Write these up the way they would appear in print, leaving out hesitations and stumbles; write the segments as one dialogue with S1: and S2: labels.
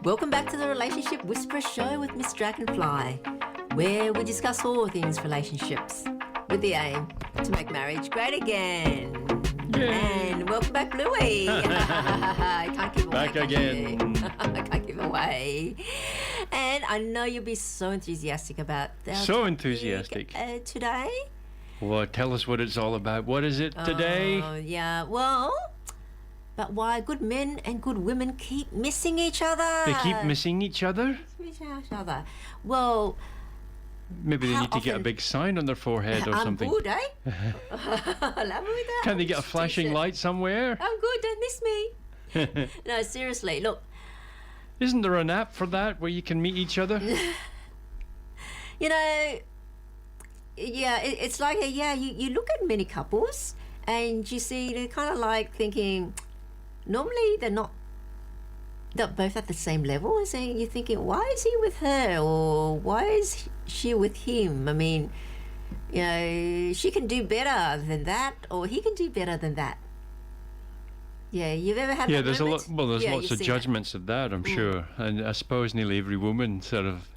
S1: Welcome back to the Relationship Whisperer Show with Miss Dragonfly, where we discuss all things relationships with the aim to make marriage great again.
S2: Yay.
S1: And welcome back, Bluey. I can't give away.
S2: Back again.
S1: I can't give away. And I know you'll be so enthusiastic about that.
S2: So enthusiastic.
S1: Today.
S2: Well, tell us what it's all about. What is it today?
S1: Oh, yeah. Well, but why good men and good women keep missing each other.
S2: They keep missing each other?
S1: Well,
S2: maybe they
S1: how
S2: need to get a
S1: often-
S2: big sign on their forehead or something.
S1: I'm good, eh?
S2: Can they get a flashing light somewhere?
S1: I'm good, don't miss me. No, seriously, look.
S2: Isn't there an app for that where you can meet each other?
S1: You know, yeah, it's like, you look at many couples and you see they're kind of like thinking, normally they're both at the same level. And so you're thinking, why is he with her? Or why is she with him? I mean, you know, she can do better than that, or he can do better than that. Yeah, you've ever had that
S2: There's a
S1: moment?
S2: lot. Well, there's
S1: Yeah,
S2: lots
S1: you've
S2: of
S1: seen
S2: judgments of that, I'm sure. And I suppose nearly every woman sort of,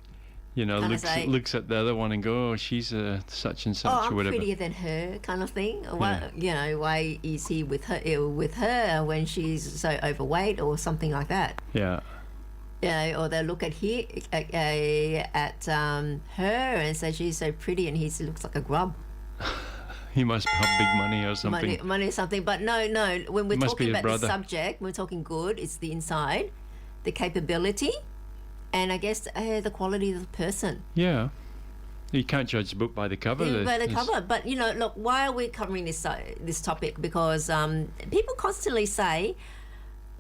S2: looks at the other one and go, oh, she's such and such,
S1: oh,
S2: or
S1: I'm
S2: whatever.
S1: prettier than her, kind of thing. Or why, why is he with her when she's so overweight, or something like that?
S2: Yeah.
S1: Yeah, or they look at her and say she's so pretty, and he looks like a grub.
S2: He must have big money or something.
S1: Money or something. But no. When we're
S2: Must be
S1: talking
S2: his
S1: about the
S2: brother.
S1: subject, we're talking good. It's the inside, the capability, and I guess the quality of the person.
S2: Yeah. You can't judge a book by the cover.
S1: By the cover. But look, why are we covering this topic? Because people constantly say,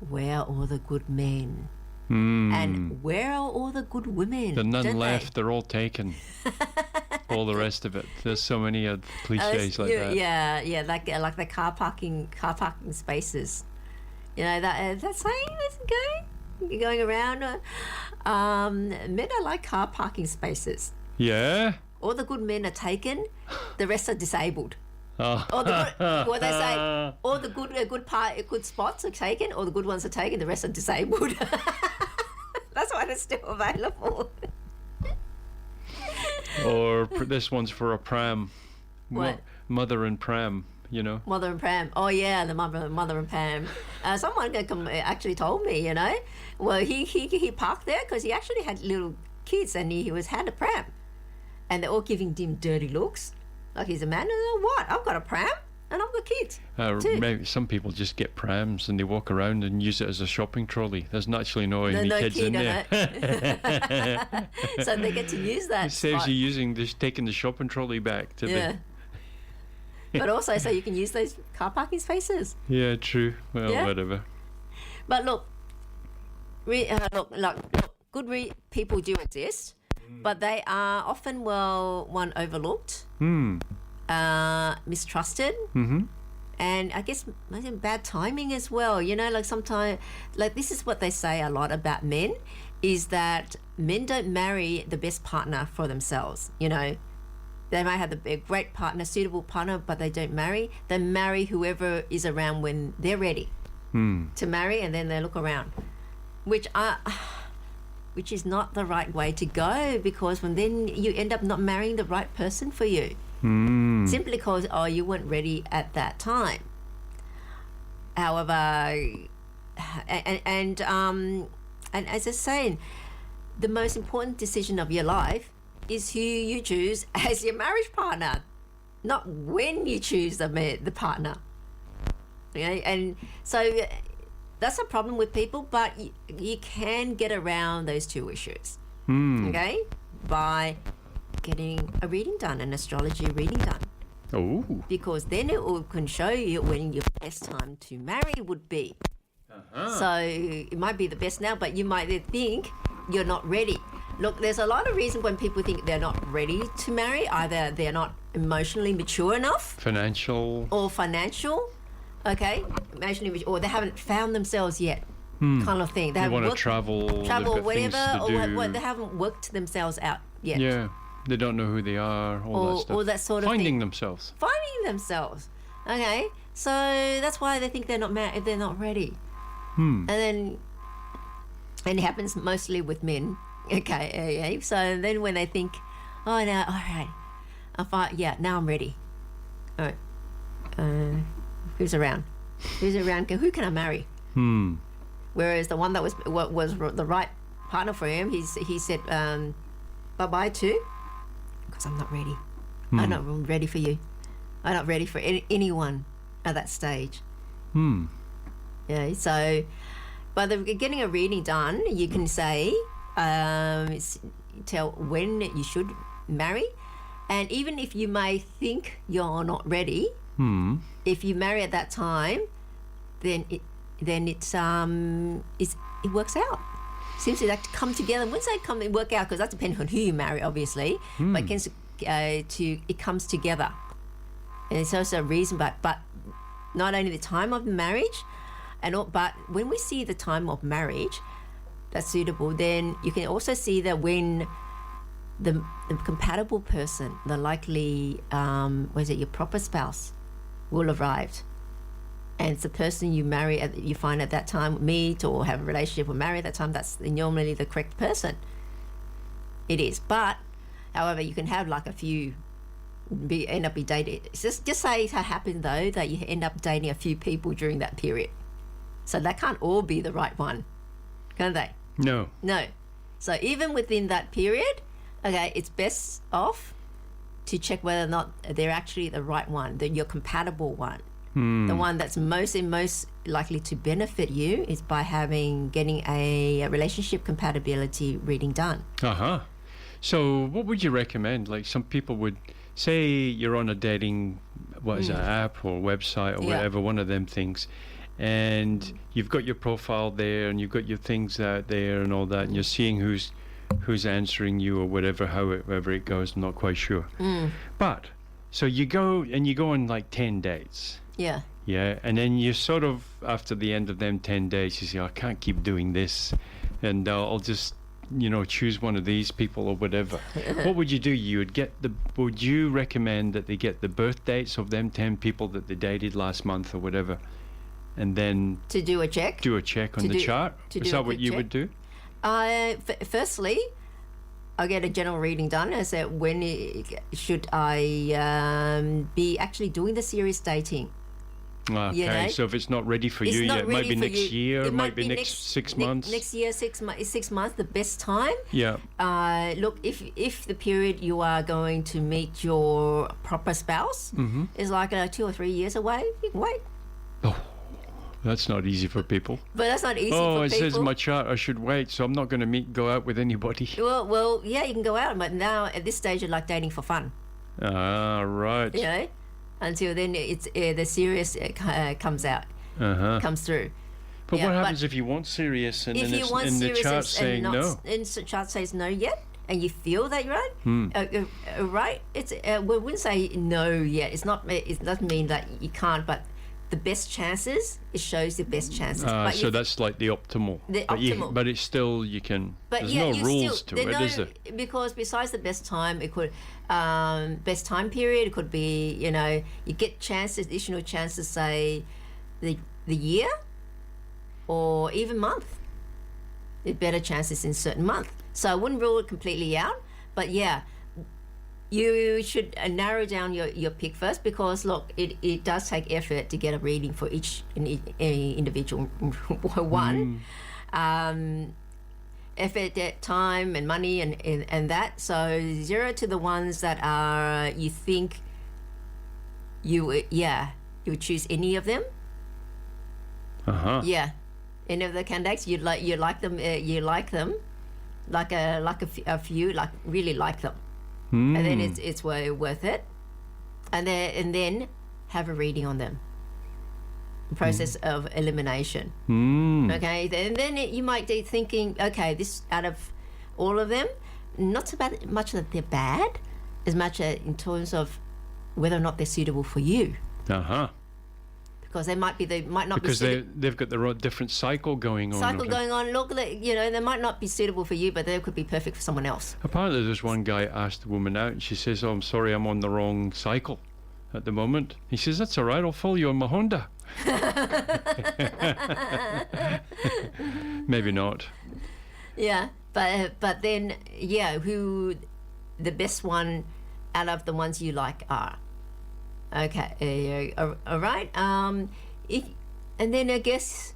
S1: "Where are all the good men?" And where are all the good women?
S2: There's none
S1: don't
S2: left.
S1: they?
S2: They're all taken. All the rest of it. There's so many cliches like that.
S1: Yeah, like the car parking spaces. You know that saying isn't going around. Men are like car parking spaces.
S2: Yeah.
S1: All the good men are taken, the rest are disabled.
S2: Oh.
S1: All the good, what they say, all the good spots are taken, all the good ones are taken, the rest are disabled. That's why they're still available.
S2: Or this one's for a pram.
S1: What?
S2: Mother and pram,
S1: Mother and Pam. Oh yeah, the mother and Pam. Someone actually told me, well he parked there because he actually had little kids and he had a pram, and they're all giving him dirty looks, like he's a man. And what? I've got a pram and I've got kids too.
S2: Maybe some people just get prams and they walk around and use it as a shopping trolley. There's naturally no kids
S1: kid
S2: in there.
S1: So they get to use that.
S2: It saves you taking the shopping trolley back to the.
S1: But also, so you can use those car parking spaces.
S2: Yeah, true. Well, whatever.
S1: But look, good people do exist, but they are often overlooked, mistrusted, and I guess maybe bad timing as well. Like sometimes, like this is what they say a lot about men, is that men don't marry the best partner for themselves. They might have a great partner, suitable partner, but they don't marry. They marry whoever is around when they're ready to marry, and then they look around, which is not the right way to go, because then you end up not marrying the right person for you, simply because you weren't ready at that time. However, and as I was saying, the most important decision of your life is who you choose as your marriage partner, not when you choose the partner. Okay, and so that's a problem with people, but you can get around those two issues, okay, by getting a reading done, an astrology reading done.
S2: Oh.
S1: Because then it can show you when your best time to marry would be. So it might be the best now, but you might think you're not ready. Look, there's a lot of reasons when people think they're not ready to marry. Either they're not emotionally mature enough.
S2: Financial.
S1: Okay? Emotionally mature, or they haven't found themselves yet, kind of thing.
S2: They want to travel, they've got
S1: whatever,
S2: things
S1: or they haven't worked themselves out yet.
S2: Yeah, they don't know who they are, all that stuff.
S1: All that sort of
S2: Finding
S1: thing.
S2: themselves.
S1: Okay? So that's why they think they're not ready. And then And it happens mostly with men. Okay. So then when they think, oh, now, all right, now I'm ready. All right. Who's around? Who can I marry? Whereas the one that was the right partner for him, he said bye-bye to, because I'm not ready. I'm not ready for you. I'm not ready for anyone at that stage. Yeah. So by getting a reading done, you can say, tell when you should marry, and even if you may think you're not ready, if you marry at that time, then it works out. Seems to come together. When say work out, because that depends on who you marry, obviously. But it comes together, and it's also a reason. But not only the time of the marriage, but when we see the time of marriage that's suitable, then you can also see that when the compatible person, the likely your proper spouse, will arrive, and it's the person you marry you find at that time, meet or have a relationship or marry at that time, that's normally the correct person. It is. But however, you can have like a few end up be dated. Just say it happened though that you end up dating a few people during that period, so that can't all be the right one, can they?
S2: No.
S1: So even within that period, okay, it's best off to check whether or not they're actually the right one, your compatible one. The one that's most likely to benefit you is by getting a relationship compatibility reading done.
S2: So what would you recommend? Like, some people would say you're on a dating app or website or whatever, one of them things, and you've got your profile there and you've got your things out there and all that, and you're seeing who's answering you or whatever, however it goes. I'm not quite sure. But so you go on like 10 dates.
S1: Yeah,
S2: and then you sort of, after the end of them 10 days, you say, I can't keep doing this, and I'll just choose one of these people or whatever. What would you do? Would you recommend that they get the birth dates of them 10 people that they dated last month or whatever, and then
S1: to do a check
S2: on the chart? Is that what you would do?
S1: Firstly, I get a general reading done. I said, when should I be actually doing the serious dating?
S2: Okay, so if it's not ready for you yet, it might be next year, it might be next 6 months. Next
S1: year, 6 months, the best time.
S2: Yeah.
S1: Look, if the period you are going to meet your proper spouse is like 2 or 3 years away, you can wait.
S2: Oh, that's not easy for people.
S1: But that's not easy for people.
S2: Oh, it says in my chart I should wait, so I'm not going to go out with anybody.
S1: Well, yeah, you can go out, but now at this stage you're like dating for fun.
S2: Right.
S1: Until then, it's the serious comes out, comes through.
S2: But what happens if you want serious and then the chart saying no?
S1: And the chart says no yet, and you feel that you're right, right? We wouldn't say no yet. It's not. It doesn't mean that you can't, but the best chances, it shows the best chances.
S2: So that's like the optimal. But it's still, you can. But there's no rules to it, is there?
S1: Because besides the best time, it could best time period. It could be you get additional chances, say the year, or even month. There's better chances in certain month. So I wouldn't rule it completely out, but yeah. You should narrow down your pick first, because look, it does take effort to get a reading for each individual one. Effort, time, and money, and that. So 0 to the ones that are you think you would choose any of them. Yeah, any of the candidates you like them like a few, like really like them. And then it's worth it, and then have a reading on them. Process of elimination. Okay, and then you might be thinking, okay, this out of all of them, not so much that they're bad, as much in terms of whether or not they're suitable for you. Because they might not
S2: because
S1: be
S2: they've got their own different cycle going on.
S1: Look, they might not be suitable for you, but they could be perfect for someone else.
S2: Apparently there's one guy asked a woman out, and she says, I'm sorry, I'm on the wrong cycle at the moment. He says, that's all right, I'll follow you on my Honda. Maybe not.
S1: Yeah, but then yeah, who the best one out of the ones you like are. Okay, all right. If and then I guess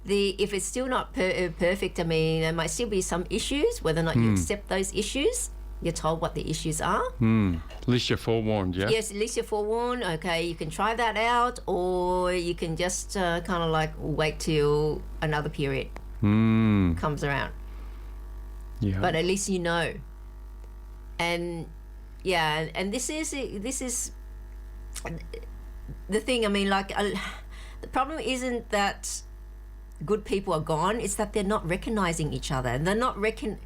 S1: if it's still not perfect, I mean, there might still be some issues. Whether or not you accept those issues, you're told what the issues are.
S2: At least you're forewarned, yeah?
S1: Yes, at least you're forewarned. Okay, you can try that out, or you can just kind of like wait till another period comes around.
S2: Yeah.
S1: But at least you know. And yeah, and this is the thing. I mean, like the problem isn't that good people are gone, it's that they're not recognizing each other, and they're not recognizing,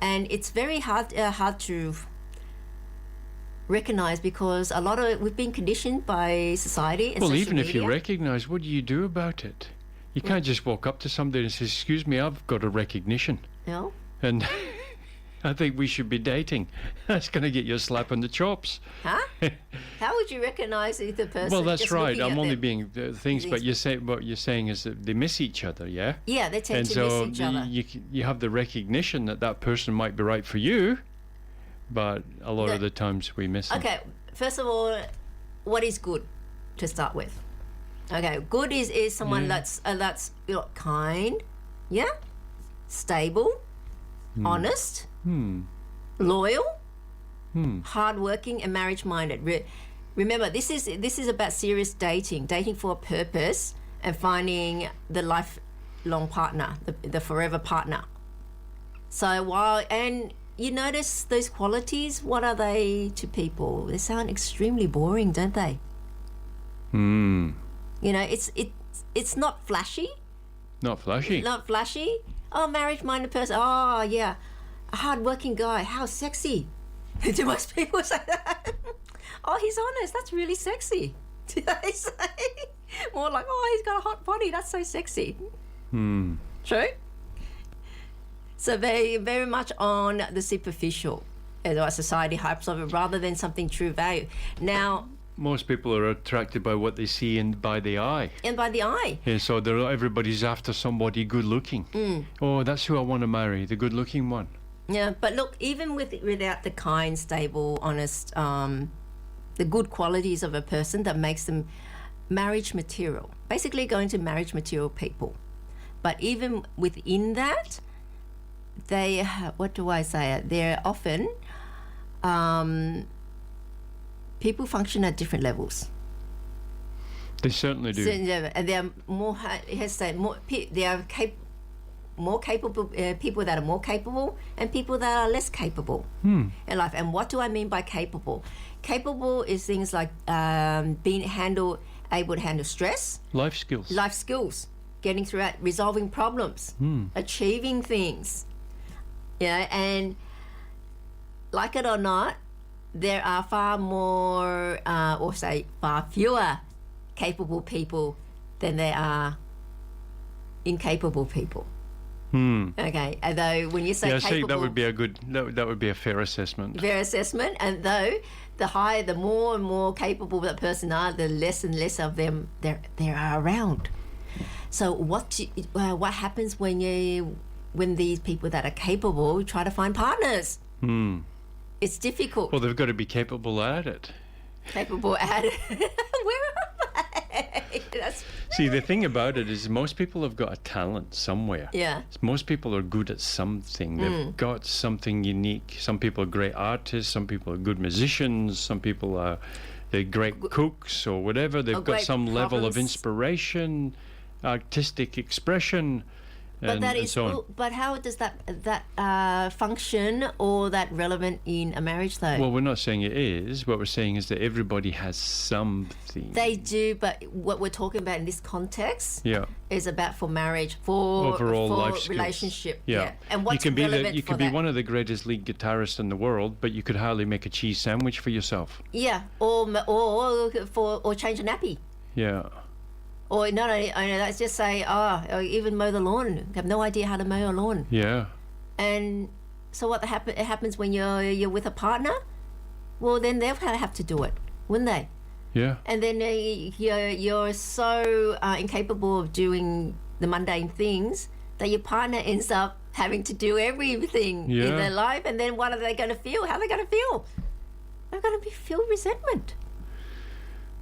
S1: and it's very hard to recognize, because a lot of we've been conditioned by society and
S2: well,
S1: social
S2: even if you
S1: media.
S2: recognize, what do you do about it? You can't just walk up to somebody and say, excuse me, I've got a recognition.
S1: No?
S2: And I think we should be dating. That's going to get you a slap on the chops.
S1: Huh? How would you recognize the person?
S2: Well, that's
S1: just
S2: right.
S1: looking
S2: I'm
S1: at
S2: only
S1: them?
S2: being things, but what you're saying is that they miss each other, yeah?
S1: Yeah, they tend
S2: And
S1: to
S2: so
S1: miss each other.
S2: you have the recognition that that person might be right for you, but a lot of the times we miss them.
S1: Okay, first of all, what is good to start with? Okay, good is someone that's you know, kind, yeah, stable, honest, loyal, hardworking, and marriage-minded. Remember, this is about serious dating for a purpose, and finding the lifelong partner, the forever partner. So and you notice those qualities, what are they to people? They sound extremely boring, don't they? You know, it's not flashy.
S2: Not flashy.
S1: Not flashy. Oh, marriage-minded person. Oh, yeah. A hard-working guy. How sexy. Do most people say that? Oh, he's honest. That's really sexy. Do they say? More like, oh, he's got a hot body. That's so sexy. True? So very, very much on the superficial, as what society hypes of it, rather than something true value. Now,
S2: Most people are attracted by what they see and by the eye.
S1: and by the eye.
S2: Yeah, so everybody's after somebody good looking. Oh, that's who I want to marry, the good looking one.
S1: Yeah, but look, even without the kind, stable, honest, the good qualities of a person that makes them marriage material. Basically going to marriage material people. But even within that, they, what do I say? They're often, people function at different levels.
S2: They certainly do.
S1: So, yeah, and they're more, they are more capable, people that are more capable, and people that are less capable in life. And what do I mean by capable? Capable is things like able to handle stress,
S2: Life skills.
S1: getting through it, resolving problems, achieving things. Yeah, and like it or not, there are far more, or say far fewer capable people than there are incapable people. Okay, although when you say
S2: Yeah, I
S1: capable,
S2: see that would be that would be a fair assessment.
S1: fair assessment, and though the more and more capable that person are, the less and less of them there are around. So what happens when these people that are capable try to find partners? It's difficult.
S2: Well, they've got to be capable at it.
S1: Capable at it. Where am I? That's,
S2: See, the thing about it is most people have got a talent somewhere.
S1: yeah.
S2: Most people are good at something. They've got something unique. Some people are great artists. Some people are good musicians. Some people are they're great cooks or whatever. They've got
S1: great
S2: some level of
S1: problems.
S2: inspiration, artistic expression,
S1: But
S2: and,
S1: that
S2: and
S1: is.
S2: so on.
S1: But how does that function or that relevant in a marriage though?
S2: Well, we're not saying it is. What we're saying is that everybody has something.
S1: They do, but what we're talking about in this context
S2: Yeah.
S1: is about for marriage, for
S2: Overall
S1: for
S2: life skills.
S1: relationship.
S2: Yeah.
S1: And what's
S2: you can
S1: relevant
S2: you
S1: for
S2: can be
S1: that?
S2: one of the greatest lead guitarists in the world, but you could hardly make a cheese sandwich for yourself.
S1: Yeah, or change a nappy.
S2: Yeah.
S1: Or no, let's just say, or even mow the lawn. Have no idea how to mow a lawn.
S2: Yeah.
S1: And so what happens when you're with a partner? Well, then they'll have to do it, wouldn't they?
S2: Yeah.
S1: And then you're so incapable of doing the mundane things, that your partner ends up having to do everything in their life, and then what are they going to feel? How are they going to feel? They're going to feel resentment.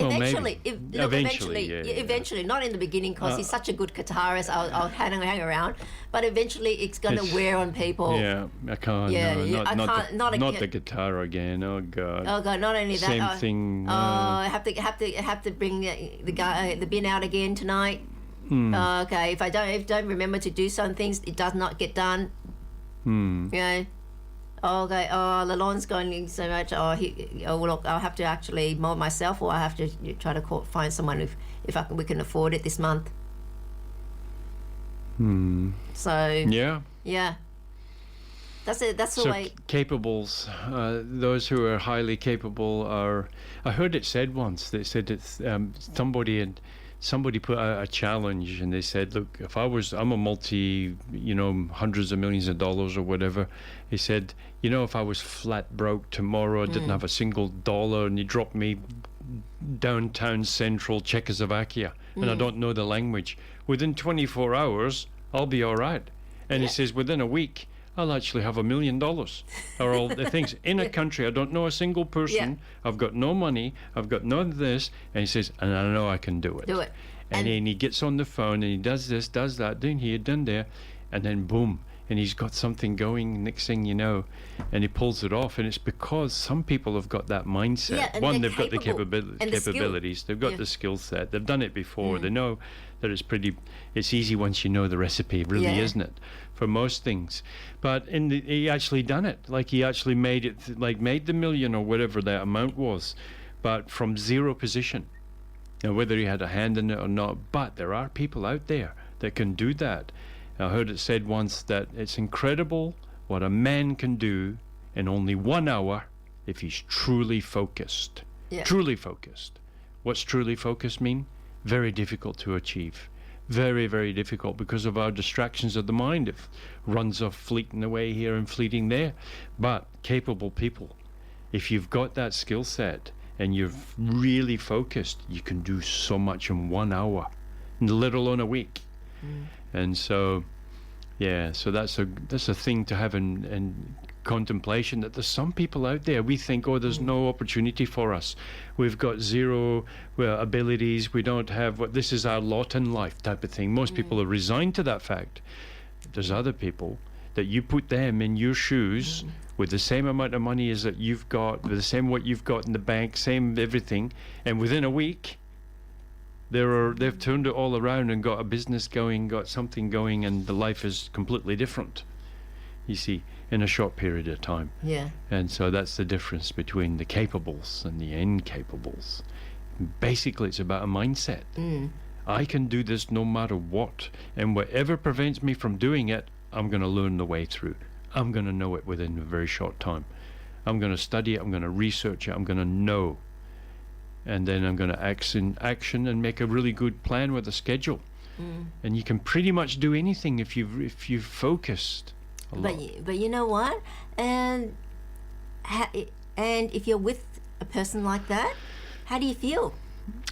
S2: Well,
S1: Eventually,
S2: maybe.
S1: Eventually, not in the beginning, because he's such a good guitarist. I'll hang around, but eventually it's going to wear on people.
S2: Yeah, I can't.
S1: Yeah,
S2: no,
S1: yeah,
S2: not the guitar again. Oh God.
S1: Oh God! Not only that.
S2: Same thing.
S1: I have to bring the bin out again tonight. Okay, if I don't remember to do some things, it does not get done. You know. Okay. Oh, the lawn's going so much. Look, I'll have to actually mow it myself, or I have to try to find someone if we can afford it this month. So. Yeah. That's it. That's the way.
S2: Capables, those who are highly capable are. I heard it said once. They said it's somebody put out a challenge, and they said, look, I'm a hundreds of millions of dollars or whatever. He said, if I was flat broke tomorrow, I didn't have a single dollar, and you dropped me downtown central Czechoslovakia, and I don't know the language, within 24 hours, I'll be all right. And he says, within a week, I'll actually have $1 million, or all the things in a country. I don't know a single person. I've got no money. I've got none of this. And he says, and I know I can do it. And then he gets on the phone and he does this, does that, done here, done there, and then boom, and he's got something going. Next thing you know, and he pulls it off. And it's because some people have got that mindset. One, they've got the capabilities. They've got the skill set. They've done it before. They know that it's easy once you know the recipe, really, isn't it? For most things. But he actually done it. Like he actually made it, like made the million or whatever that amount was, but from zero position. Now, whether he had a hand in it or not, but there are people out there that can do that. I heard it said once that it's incredible what a man can do in only 1 hour if he's truly focused. Truly focused. What's truly focused mean? Very difficult to achieve. Very, very difficult because of our distractions of the mind. It runs off fleeting away here and fleeting there. But capable people, if you've got that skill set and you're really focused, you can do so much in 1 hour, let alone a week. And so, so that's a thing to have in contemplation, that there's some people out there, we think, there's no opportunity for us. We've got zero abilities. We don't have this is our lot in life type of thing. Most people are resigned to that fact. There's other people that you put them in your shoes with the same amount of money as that you've got, with the same what you've got in the bank, same everything, and within a week, they've turned it all around and got a business going, got something going, and the life is completely different, you see, in a short period of time. And so that's the difference between the capables and the incapables. Basically, it's about a mindset. I can do this no matter what, and whatever prevents me from doing it, I'm going to learn the way through. I'm going to know it within a very short time. I'm going to study it, I'm going to research it, I'm going to know. And then I'm going to action and make a really good plan with a schedule. And you can pretty much do anything if you've focused a lot.
S1: But you know what? And if you're with a person like that, how do you feel?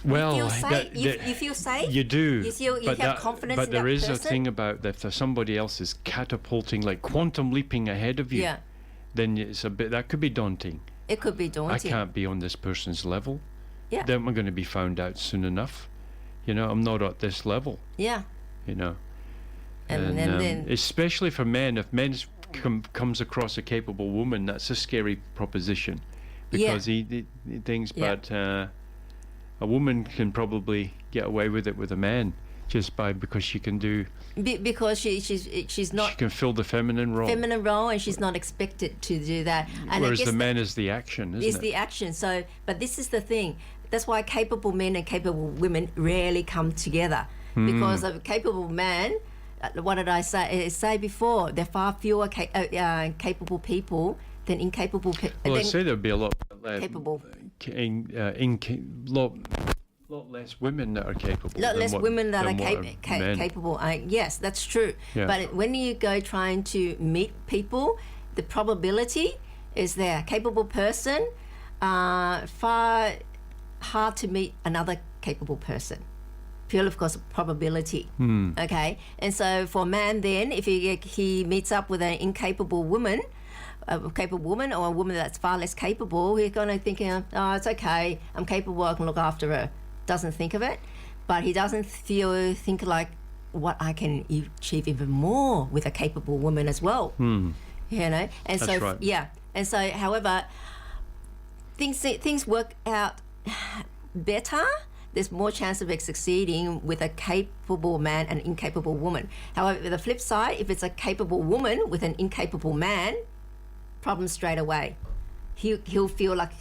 S2: Well,
S1: you feel safe. You feel safe.
S2: You do.
S1: You have confidence in that person.
S2: But there is a thing about that if somebody else is catapulting, like quantum leaping ahead of you, then it's that could be daunting.
S1: It could be daunting.
S2: I can't be on this person's level.
S1: Then
S2: we're going to be found out soon enough. I'm not at this level. And then especially for men, if men comes across a capable woman, that's a scary proposition, because he thinks, but a woman can probably get away with it with a man just because she can do.
S1: Because she's not.
S2: She can fill the feminine role.
S1: And she's not expected to do that. And
S2: whereas the man is the action, isn't it?
S1: Is the action. So, but this is the thing. That's why capable men and capable women rarely come together. Because a capable man, what did I say before? There are far fewer capable people than incapable people.
S2: Well, I'd say there'd be a lot
S1: capable.
S2: Lot less women that are capable.
S1: Women that are capable. Yes, that's true. But when you go trying to meet people, the probability is there. Capable person, far hard to meet another capable person. purely because of probability. Okay, and so for a man, then if he meets up with an incapable woman, a capable woman, or a woman that's far less capable, he's going to think, oh, it's okay, I'm capable, I can look after her. Doesn't think of it, but he doesn't think like, what I can achieve even more with a capable woman as well. You know, and
S2: That's
S1: so
S2: right.
S1: yeah, and so however, things work out better. There's more chance of it succeeding with a capable man and incapable woman. However, the flip side, if it's a capable woman with an incapable man, problem straight away. He'll feel like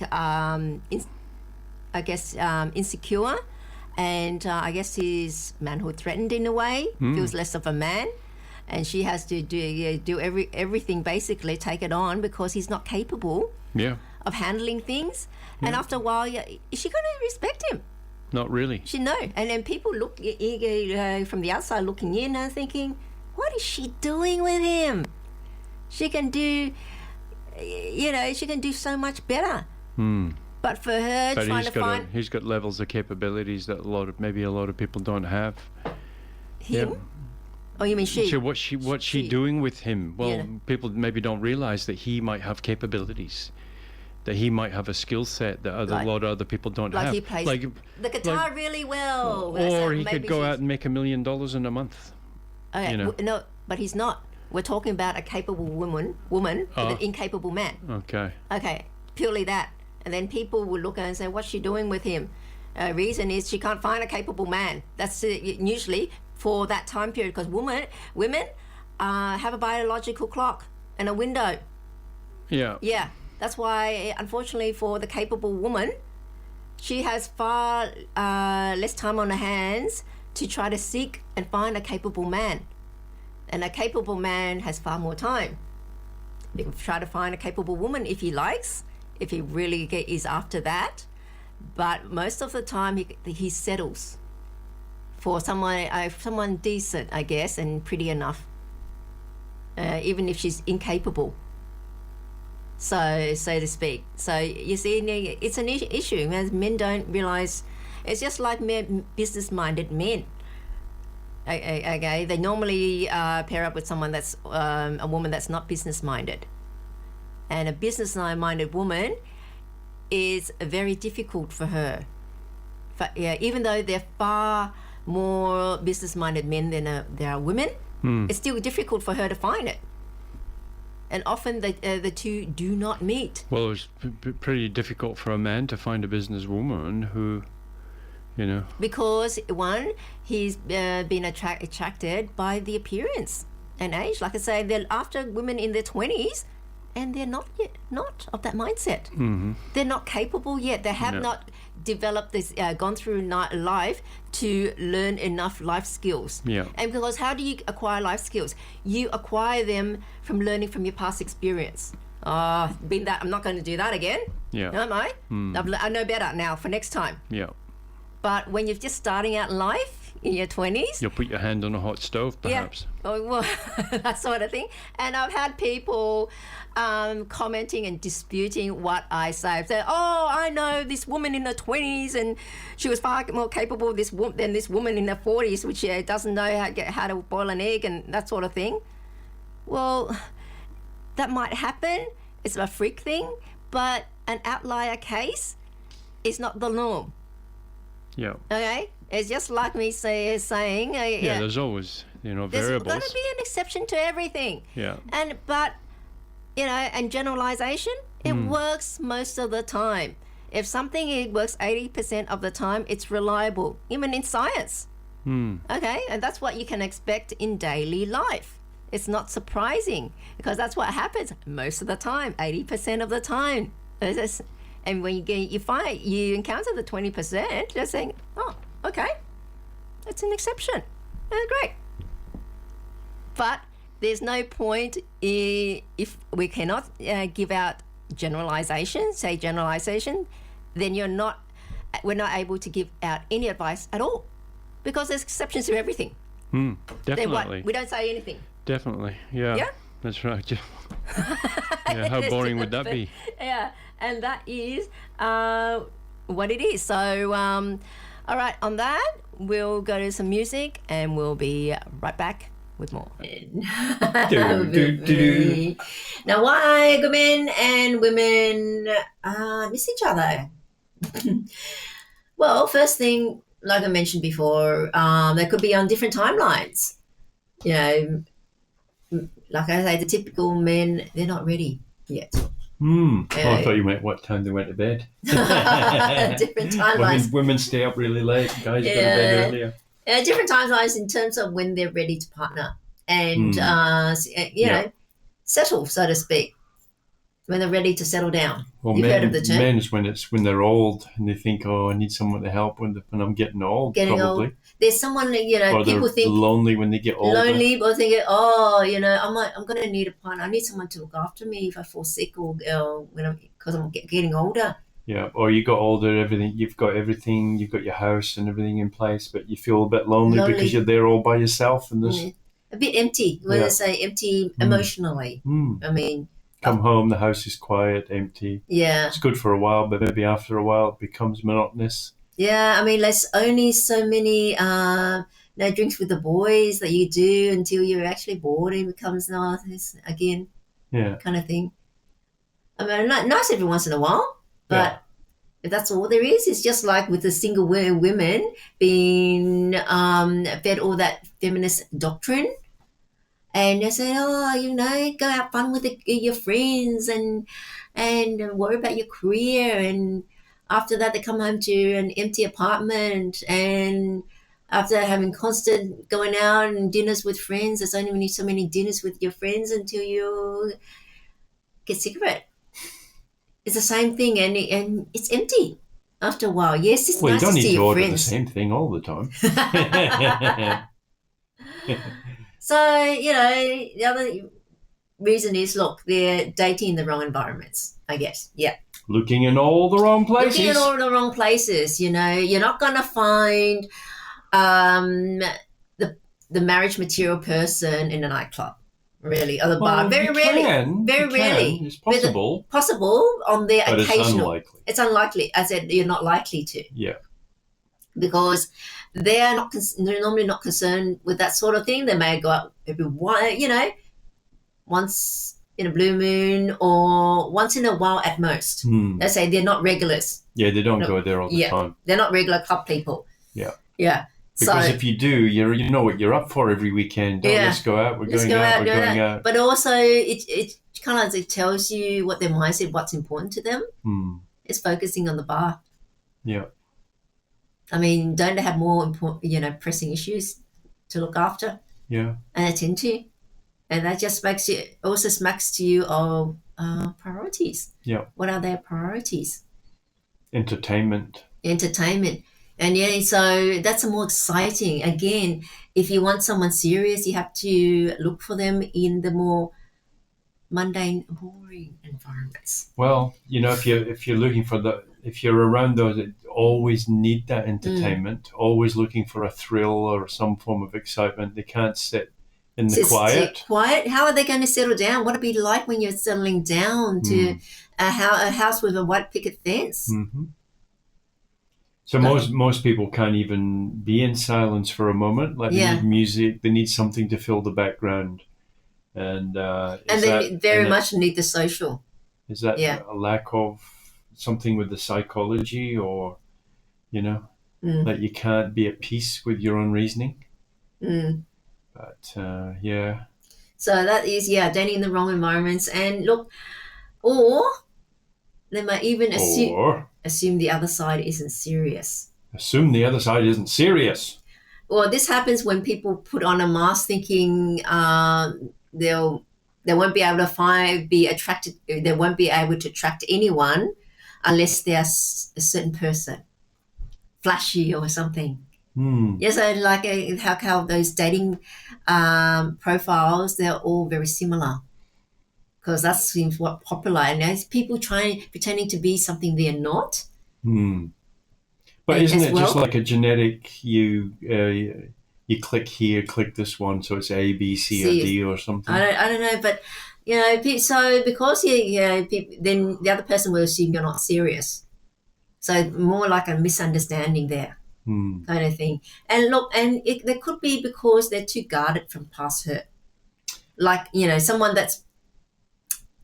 S1: insecure, and I guess his manhood threatened in a way. Feels less of a man, and she has to do everything basically, take it on because he's not capable of handling things. And after a while, is she going to respect him?
S2: Not really.
S1: No. And then people look from the outside looking in and thinking, what is she doing with him? She can do, she can do so much better. But for her,
S2: But
S1: trying to find
S2: he's got levels of capabilities that maybe a lot of people don't have.
S1: him.
S2: Yeah.
S1: Oh, you mean she?
S2: So what's she doing with him? Well,
S1: Yeah.
S2: people maybe don't realize that he might have capabilities, that he might have a skill set that a lot of other people don't
S1: Like
S2: have.
S1: he plays the guitar really well.
S2: Or he could go out and make $1 million in a month.
S1: Okay,
S2: you know.
S1: no, but he's not. We're talking about a capable woman with an incapable man.
S2: Okay.
S1: Okay, purely that. And then people will look at her and say, what's she doing with him? Reason is she can't find a capable man. That's usually for that time period, because women have a biological clock and a window.
S2: Yeah.
S1: Yeah, that's why, unfortunately, for the capable woman, she has far less time on her hands to try to seek and find a capable man. And a capable man has far more time. He can try to find a capable woman if he likes, if he really is after that. But most of the time, he settles for someone decent, I guess, and pretty enough, even if she's incapable, so to speak. So you see, it's an issue, as men don't realize. It's just like business-minded men. Okay, they normally pair up with someone that's a woman that's not business-minded, and a business-minded woman is very difficult for her. Even though they're far more business-minded men than there are women, it's still difficult for her to find it. And often the two do not meet.
S2: Well, it's pretty difficult for a man to find a businesswoman who,
S1: Because one, he's been attracted by the appearance and age. Like I say, they're after women in their 20s, and they're not of that mindset. They're not capable yet. They have not developed this, gone through life to learn enough life skills.
S2: Yeah.
S1: And because how do you acquire life skills? You acquire them from learning from your past experience. Been that, I'm not going to do that again.
S2: Yeah.
S1: Am I? I know better now for next time.
S2: Yeah.
S1: But when you're just starting out life in your 20s,
S2: You'll put your hand on a hot stove, perhaps.
S1: yeah, well, that sort of thing. And I've had people commenting and disputing what I say. I've said, oh, I know this woman in her 20s, and she was far more capable than this woman in her 40s, which doesn't know how to boil an egg and that sort of thing. Well, that might happen. It's a freak thing, but an outlier case is not the norm.
S2: Yeah.
S1: Okay? It's just like me saying...
S2: Yeah, there's always, variables.
S1: There's got to be an exception to everything.
S2: Yeah.
S1: But and generalization, it works most of the time. If something works 80% of the time, it's reliable, even in science. Okay? And that's what you can expect in daily life. It's not surprising, because that's what happens most of the time, 80% of the time. And when you encounter the 20%, you're saying, oh, okay, that's an exception. Great. But there's no point if we cannot give out generalization, then we're not able to give out any advice at all, because there's exceptions to everything.
S2: Definitely.
S1: We don't say anything.
S2: Definitely. Yeah.
S1: Yeah?
S2: That's right. Yeah, how boring would that be?
S1: Yeah, and that is what it is. So All right, on that, we'll go to some music and we'll be right back with more. Now, why good men and women miss each other? Well, first thing, like I mentioned before, they could be on different timelines. You know, like I say, the typical men, they're not ready yet.
S2: I thought you meant what time they went to bed.
S1: Different timelines.
S2: Women stay up really late, guys go to bed earlier.
S1: Different timelines in terms of when they're ready to partner and, you know, settle, so to speak, when they're ready to settle down.
S2: Well,
S1: You've heard of the term?
S2: Men's when they're old and they think, oh, I need someone to help when I'm getting old, probably. Old.
S1: There's someone, you know,
S2: or
S1: people think
S2: lonely when they get older.
S1: Lonely, or thinking, oh, you know, I'm going to need a partner. I need someone to look after me if I fall sick or because I'm getting older.
S2: Yeah, or you got older, you've got your house and everything in place, but you feel a bit lonely. Because you're there all by yourself and there's
S1: a bit empty. When I say empty emotionally, I mean,
S2: come home, the house is quiet, empty.
S1: Yeah,
S2: it's good for a while, but maybe after a while it becomes monotonous.
S1: Yeah, I mean, there's only so many drinks with the boys that you do until you're actually bored and it becomes nice again.
S2: Yeah,
S1: kind of thing. I mean, nice every once in a while, but if that's all there is, it's just like with the single women being fed all that feminist doctrine. And they say, oh, you know, go have fun with your friends and worry about your career. And after that, they come home to an empty apartment. And after having constant going out and dinners with friends, there's only so many dinners with your friends until you get sick of it. It's the same thing, and it's empty after a while. Yes, it's nice to see your friends. Well, you don't need to order the
S2: same thing all the time.
S1: So, you know, the other reason is, look, they're dating in the wrong environments, I guess. Yeah.
S2: Looking in all the wrong places.
S1: Looking in all the wrong places, you know. You're not going to find the marriage material person in a nightclub, really, or the bar. Very rarely. Very rarely.
S2: It's possible.
S1: Possible on their
S2: but
S1: occasional.
S2: It's unlikely.
S1: It's unlikely. I said you're not likely to.
S2: Yeah.
S1: Because they're normally not concerned with that sort of thing. They may go out once in a blue moon or once in a while at most. They say they're not regulars.
S2: Yeah, they don't go there all the time.
S1: They're not regular club people.
S2: Yeah.
S1: Yeah.
S2: Because if you do, you know what you're up for every weekend. Let's go out. We're going out.
S1: But also, it kind of it tells you what their mindset, what's important to them. It's focusing on the bar.
S2: Yeah.
S1: I mean, don't they have more important, pressing issues to look after?
S2: Yeah.
S1: And attend to, and that just also smacks to you of priorities.
S2: Yeah.
S1: What are their priorities?
S2: Entertainment.
S1: And so that's more exciting. Again, if you want someone serious, you have to look for them in the more mundane, boring environments.
S2: Well, if you're looking for if you're around those that always need that entertainment, always looking for a thrill or some form of excitement, they can't sit in the quiet.
S1: Quiet? How are they going to settle down? What would it be like when you're settling down to a house with a white picket fence?
S2: Mm-hmm. So most people can't even be in silence for a moment. Like they need music, they need something to fill the background, and
S1: they very much need the social.
S2: Is that a lack of something with the psychology, or that you can't be at peace with your own reasoning? But
S1: So that is dating in the wrong environments, and look, or they might even assume the other side isn't serious.
S2: Assume the other side isn't serious.
S1: Well, this happens when people put on a mask thinking they won't be able to be attracted. They won't be able to attract anyone unless they're a certain person, flashy or something. Yes, I like how those dating profiles, they're all very similar. Because that seems what popular, and there's people pretending to be something they're not.
S2: But isn't it just like a genetic? You click here, click this one, so it's A, B, C, or D, or something.
S1: I don't know, but so because then the other person will assume you're not serious. So more like a misunderstanding there. kind of thing. And look, and there could be because they're too guarded from past hurt. Like, someone that's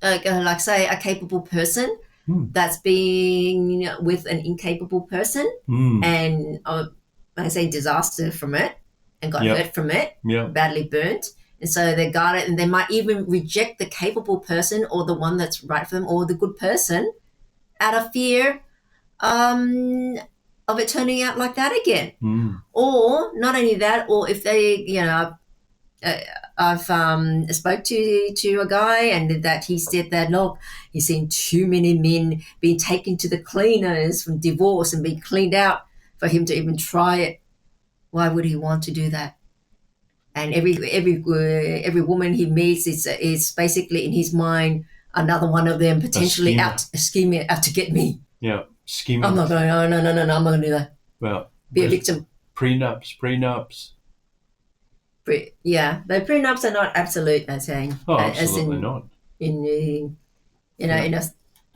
S1: like say a capable person that's being with an incapable person and I say disaster from it and got hurt from it, badly burnt. And so they got it, and they might even reject the capable person or the one that's right for them or the good person out of fear of it turning out like that again. Or not only that, or if they, I've spoke to a guy, and that he said that look, he's seen too many men being taken to the cleaners from divorce and being cleaned out for him to even try it. Why would he want to do that? And every woman he meets is basically in his mind another one of them potentially scheming out to get me.
S2: Yeah, scheming.
S1: I'm not going. No, I'm not going to do that.
S2: Well,
S1: be a victim.
S2: Prenups.
S1: Yeah, the prenups are not absolute. I'm saying.
S2: Absolutely not.
S1: In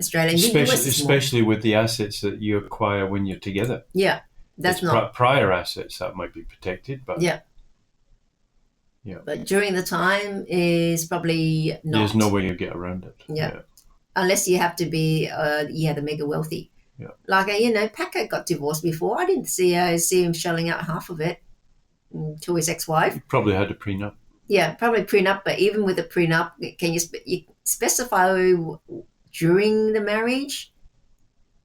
S1: Australia,
S2: especially with the assets that you acquire when you're together.
S1: Yeah, that's not
S2: prior assets that might be protected, but
S1: yeah. But during the time is probably not.
S2: There's no way you get around it.
S1: Yeah. Unless you have to be the mega wealthy.
S2: Yeah.
S1: Like Packer got divorced before. I didn't see him shelling out half of it to his ex-wife.
S2: He probably had a prenup.
S1: Yeah, probably prenup. But even with a prenup, can you specify during the marriage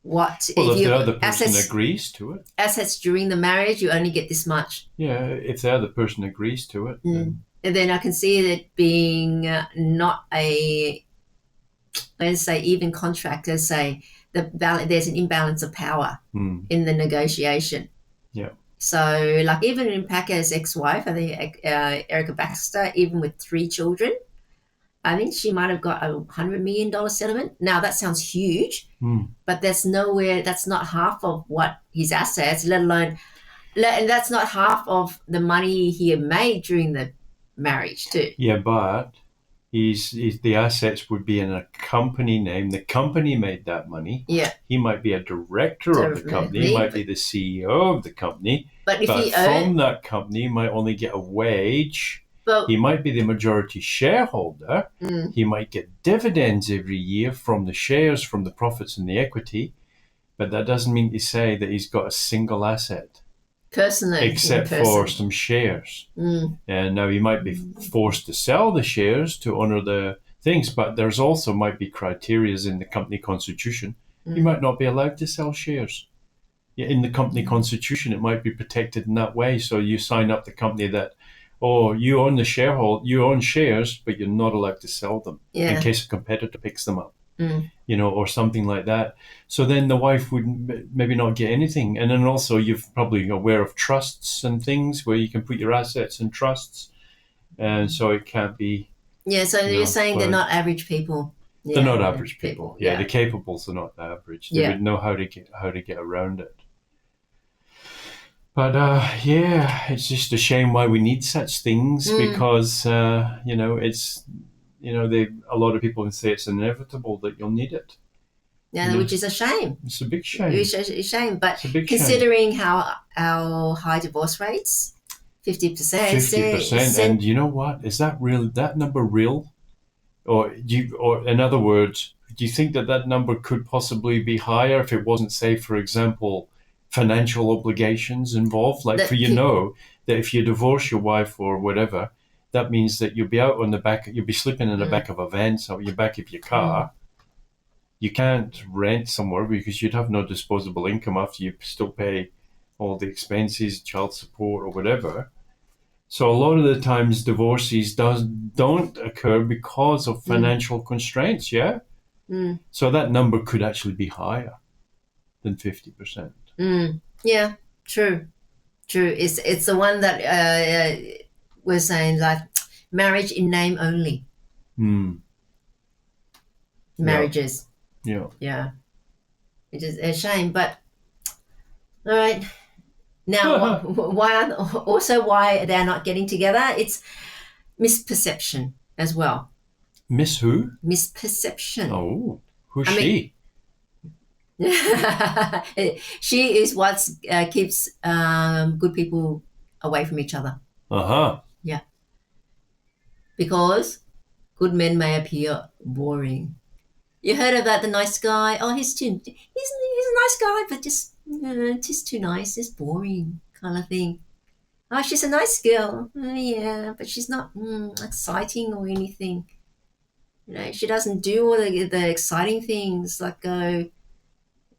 S1: what?
S2: Well, if the other person agrees to it.
S1: Assets during the marriage, you only get this much.
S2: Yeah, if the other person agrees to it.
S1: And then I can see it being not a, let's say, even contract. Let's say there's an imbalance of power in the negotiation.
S2: Yeah.
S1: So, like even in Packer's ex-wife, I think Erica Baxter, even with 3 children, I think she might have got $100 million settlement. Now that sounds huge, but that's not half of what his assets, let alone, and that's not half of the money he had made during the marriage too.
S2: Yeah, but the assets would be in a company name. The company made that money.
S1: Yeah.
S2: He might be a director of the company. He might be the CEO of the company.
S1: But
S2: from that company, he might only get a wage. He might be the majority shareholder. He might get dividends every year from the shares, from the profits and the equity. But that doesn't mean to say that he's got a single asset.
S1: Personally.
S2: Except for some shares. And now he might be forced to sell the shares to honor the things, but there's also might be criteria in the company constitution. He might not be allowed to sell shares. In the company constitution, it might be protected in that way. So you sign up the company that, you own you own shares, but you're not allowed to sell them in case a competitor picks them up, or something like that. So then the wife would maybe not get anything. And then also you're probably aware of trusts and things where you can put your assets in trusts. And so it can't be. Yeah,
S1: so you're saying they're not average people.
S2: Yeah, they're not average people. Yeah, the capables are not average. They would know how to get around it. But it's just a shame why we need such things because it's a lot of people can say it's inevitable that you'll need it.
S1: Yeah, which is a shame.
S2: It's a big shame.
S1: It's a shame, but considering how our high divorce rates, 50%.
S2: 50%, and you know what? Is that number real? Or in other words, do you think that number could possibly be higher if it wasn't, say, for example, financial obligations involved? Like that if you divorce your wife or whatever, that means that you'll be out on the back, you'll be sleeping in the back of a van, so your back of your car. You can't rent somewhere because you'd have no disposable income after you still pay all the expenses, child support or whatever. So a lot of the times divorces don't occur because of financial constraints, yeah? So that number could actually be higher than 50%.
S1: Yeah, true. It's the one that we're saying, like, marriage in name only. Marriages. Yeah. It is a shame, but all right. Now, why they're not getting together? It's misperception as well.
S2: Miss who?
S1: Misperception.
S2: Oh, who's she?
S1: She is what keeps good people away from each other. Yeah, because good men may appear boring. You heard about the nice guy? Oh, he's a nice guy, but just too nice, just boring kind of thing. Oh, she's a nice girl. Oh, yeah, but she's not exciting or anything. She doesn't do all the exciting things like go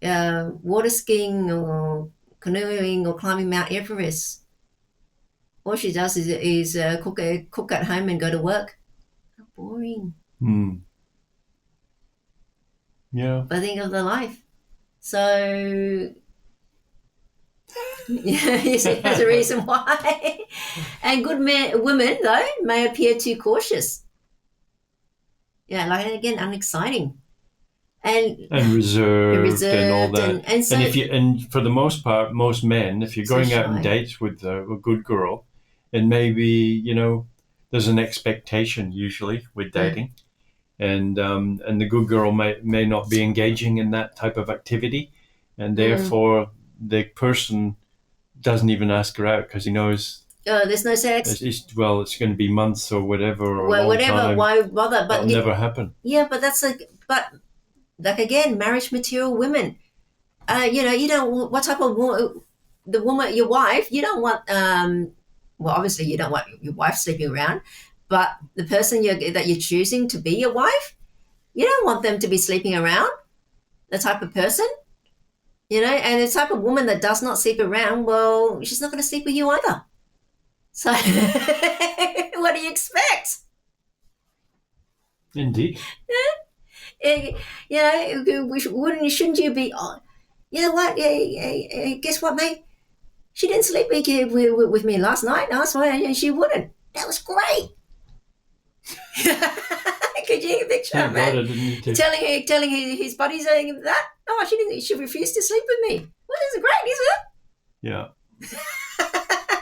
S1: water skiing or canoeing or climbing Mount Everest. All she does is cook at home and go to work. How boring.
S2: Yeah.
S1: But think of the life. So, yeah, you see, there's a reason why. And women, though, may appear too cautious. Yeah, like, again, unexciting. And
S2: reserved and all that.
S1: And so,
S2: and for the most part, most men, if you're going out on dates with a good girl, and maybe there's an expectation usually with dating, and the good girl may not be engaging in that type of activity, and therefore the person doesn't even ask her out because he knows
S1: there's no sex.
S2: It's going to be months or whatever, or a long time.
S1: Why bother? But
S2: that'll never happen.
S1: Yeah, but like again, marriage material women. You don't what type of the woman, your wife. You don't want. Well, obviously, you don't want your wife sleeping around, but the person that you're choosing to be your wife, you don't want them to be sleeping around. The type of person, and the type of woman that does not sleep around, well, she's not going to sleep with you either. So, what do you expect?
S2: Indeed.
S1: Shouldn't you be? Oh, you know what? Guess what, mate? She didn't sleep with me last night. That's why she wouldn't. That was great. Could you picture that, man? Telling his buddies that? Oh, she didn't. She refused to sleep with me. Well, this is great, isn't it?
S2: Yeah.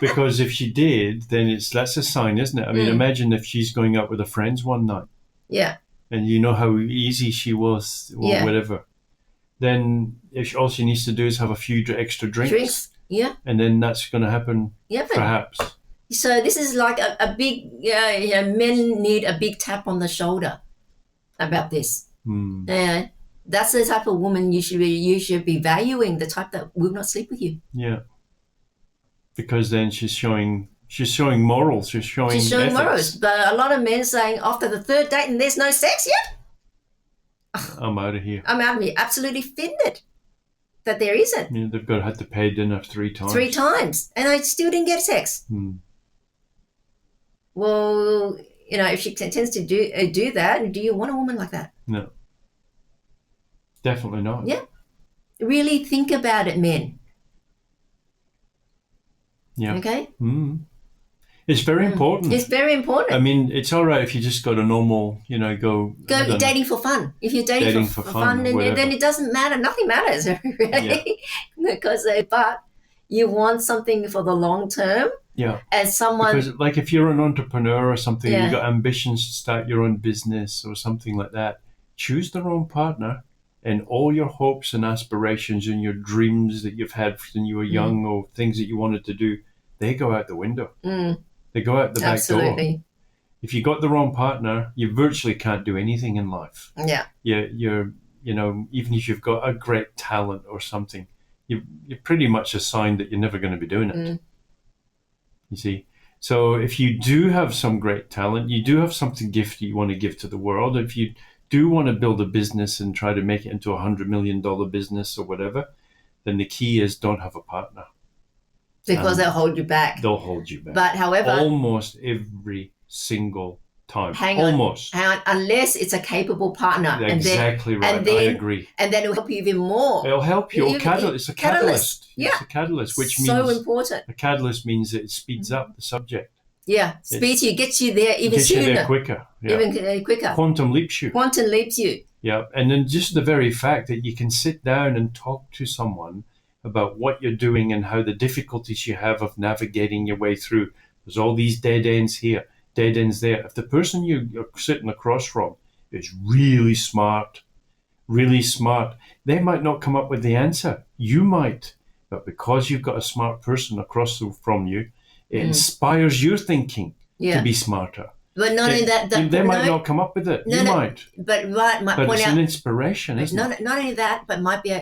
S2: Because if she did, then that's a sign, isn't it? I mean, imagine if she's going out with her friends one night.
S1: Yeah.
S2: And you know how easy she was, or whatever. Then all she needs to do is have a few extra drinks.
S1: Yeah.
S2: And then that's going to happen. Yeah. Perhaps.
S1: So this is like a big. Men need a big tap on the shoulder about this. That's the type of woman you should be valuing. The type that will not sleep with you.
S2: Yeah. Because then she's showing morals. She's showing ethics.
S1: Morals. But a lot of men saying after the third date and there's no sex yet.
S2: I'm out of here.
S1: I'm absolutely offended that there isn't.
S2: Yeah, they've had to pay dinner 3 times.
S1: 3 times, and I still didn't get sex. Well, if she tends to do that, do you want a woman like that?
S2: No. Definitely not.
S1: Yeah. Really think about it, men.
S2: Yeah.
S1: Okay.
S2: It's very important.
S1: It's very important.
S2: I mean, it's all right if you just got a normal, go
S1: dating for fun. If you're dating for fun, then it doesn't matter. Nothing matters, really. Yeah. But you want something for the long term.
S2: Yeah.
S1: As someone,
S2: because like if you're an entrepreneur or something, you've got ambitions to start your own business or something like that. Choose the wrong partner, and all your hopes and aspirations and your dreams that you've had when you were young or things that you wanted to do, they go out the window. They go out the back door. If you got the wrong partner, you virtually can't do anything in life.
S1: Yeah.
S2: You're even if you've got a great talent or something, you're pretty much a sign that you're never going to be doing it. You see? So if you do have some great talent, you do have something gift you want to give to the world, if you do want to build a business and try to make it into $100 million business or whatever, then the key is don't have a partner.
S1: Because they'll hold you back.
S2: They'll hold you back.
S1: But however,
S2: almost every single time.
S1: Hang on, unless it's a capable partner.
S2: Exactly right. I agree.
S1: And then it'll help you even more.
S2: It'll help you. It's a catalyst.
S1: Yeah.
S2: It's a catalyst, which means
S1: so important.
S2: A catalyst means that it speeds up the subject.
S1: Yeah, speeds you, gets you there even sooner.
S2: Gets you there quicker. Yeah.
S1: Even quicker.
S2: Quantum leaps you. Yeah, and then just the very fact that you can sit down and talk to someone about what you're doing and how the difficulties you have of navigating your way through. There's all these dead ends here, dead ends there. If the person you're sitting across from is really smart,
S3: They might not come up with the answer. You might. But because you've got a smart person across from you, it inspires your thinking to be smarter.
S1: But not only that,
S3: they might not come up with it. You might.
S1: But might
S3: but
S1: point
S3: it's
S1: out
S3: an inspiration, isn't it?
S1: Not only that, but might be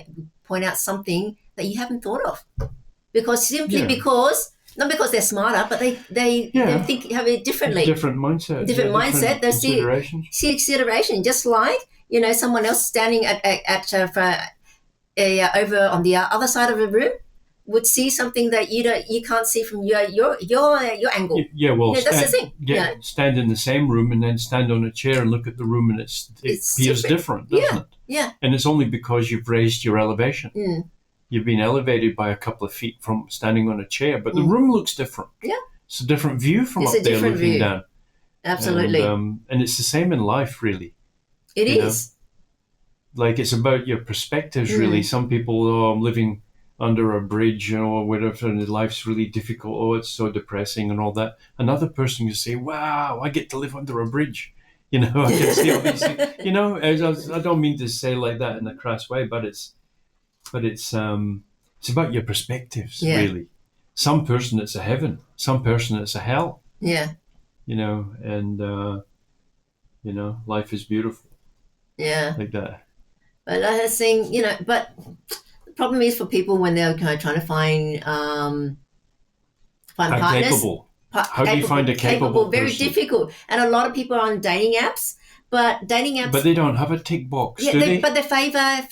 S1: point out something that you haven't thought of, because not because they're smarter, but they think have it differently.
S3: Different mindset.
S1: Different mindset. They see consideration. Just like someone else standing over on the other side of the room would see something that you can't see from your angle.
S3: Yeah, well,
S1: that's the thing.
S3: Stand in the same room and then stand on a chair and look at the room, and it appears different, doesn't it?
S1: Yeah.
S3: And it's only because you've raised your elevation. You've been elevated by a couple of feet from standing on a chair, but the room looks different.
S1: Yeah.
S3: It's a different view from up there looking down.
S1: Absolutely.
S3: And it's the same in life, really.
S1: It is.
S3: Like, it's about your perspectives, really. Some people, I'm living under a bridge, or whatever, and life's really difficult. Oh, it's so depressing and all that. Another person can say, wow, I get to live under a bridge. I can see all these things. I don't mean to say like that in a crass way, but it's about your perspectives, really. Some person it's a heaven, some person it's a hell.
S1: Yeah.
S3: And life is beautiful.
S1: Yeah.
S3: Like that.
S1: But I was saying, but the problem is for people when they're kind of trying to find partners.
S3: Capable. How do you find a capable person?
S1: Very difficult. And a lot of people are on dating apps. But they
S3: don't have a tick box, do they?
S1: But they favour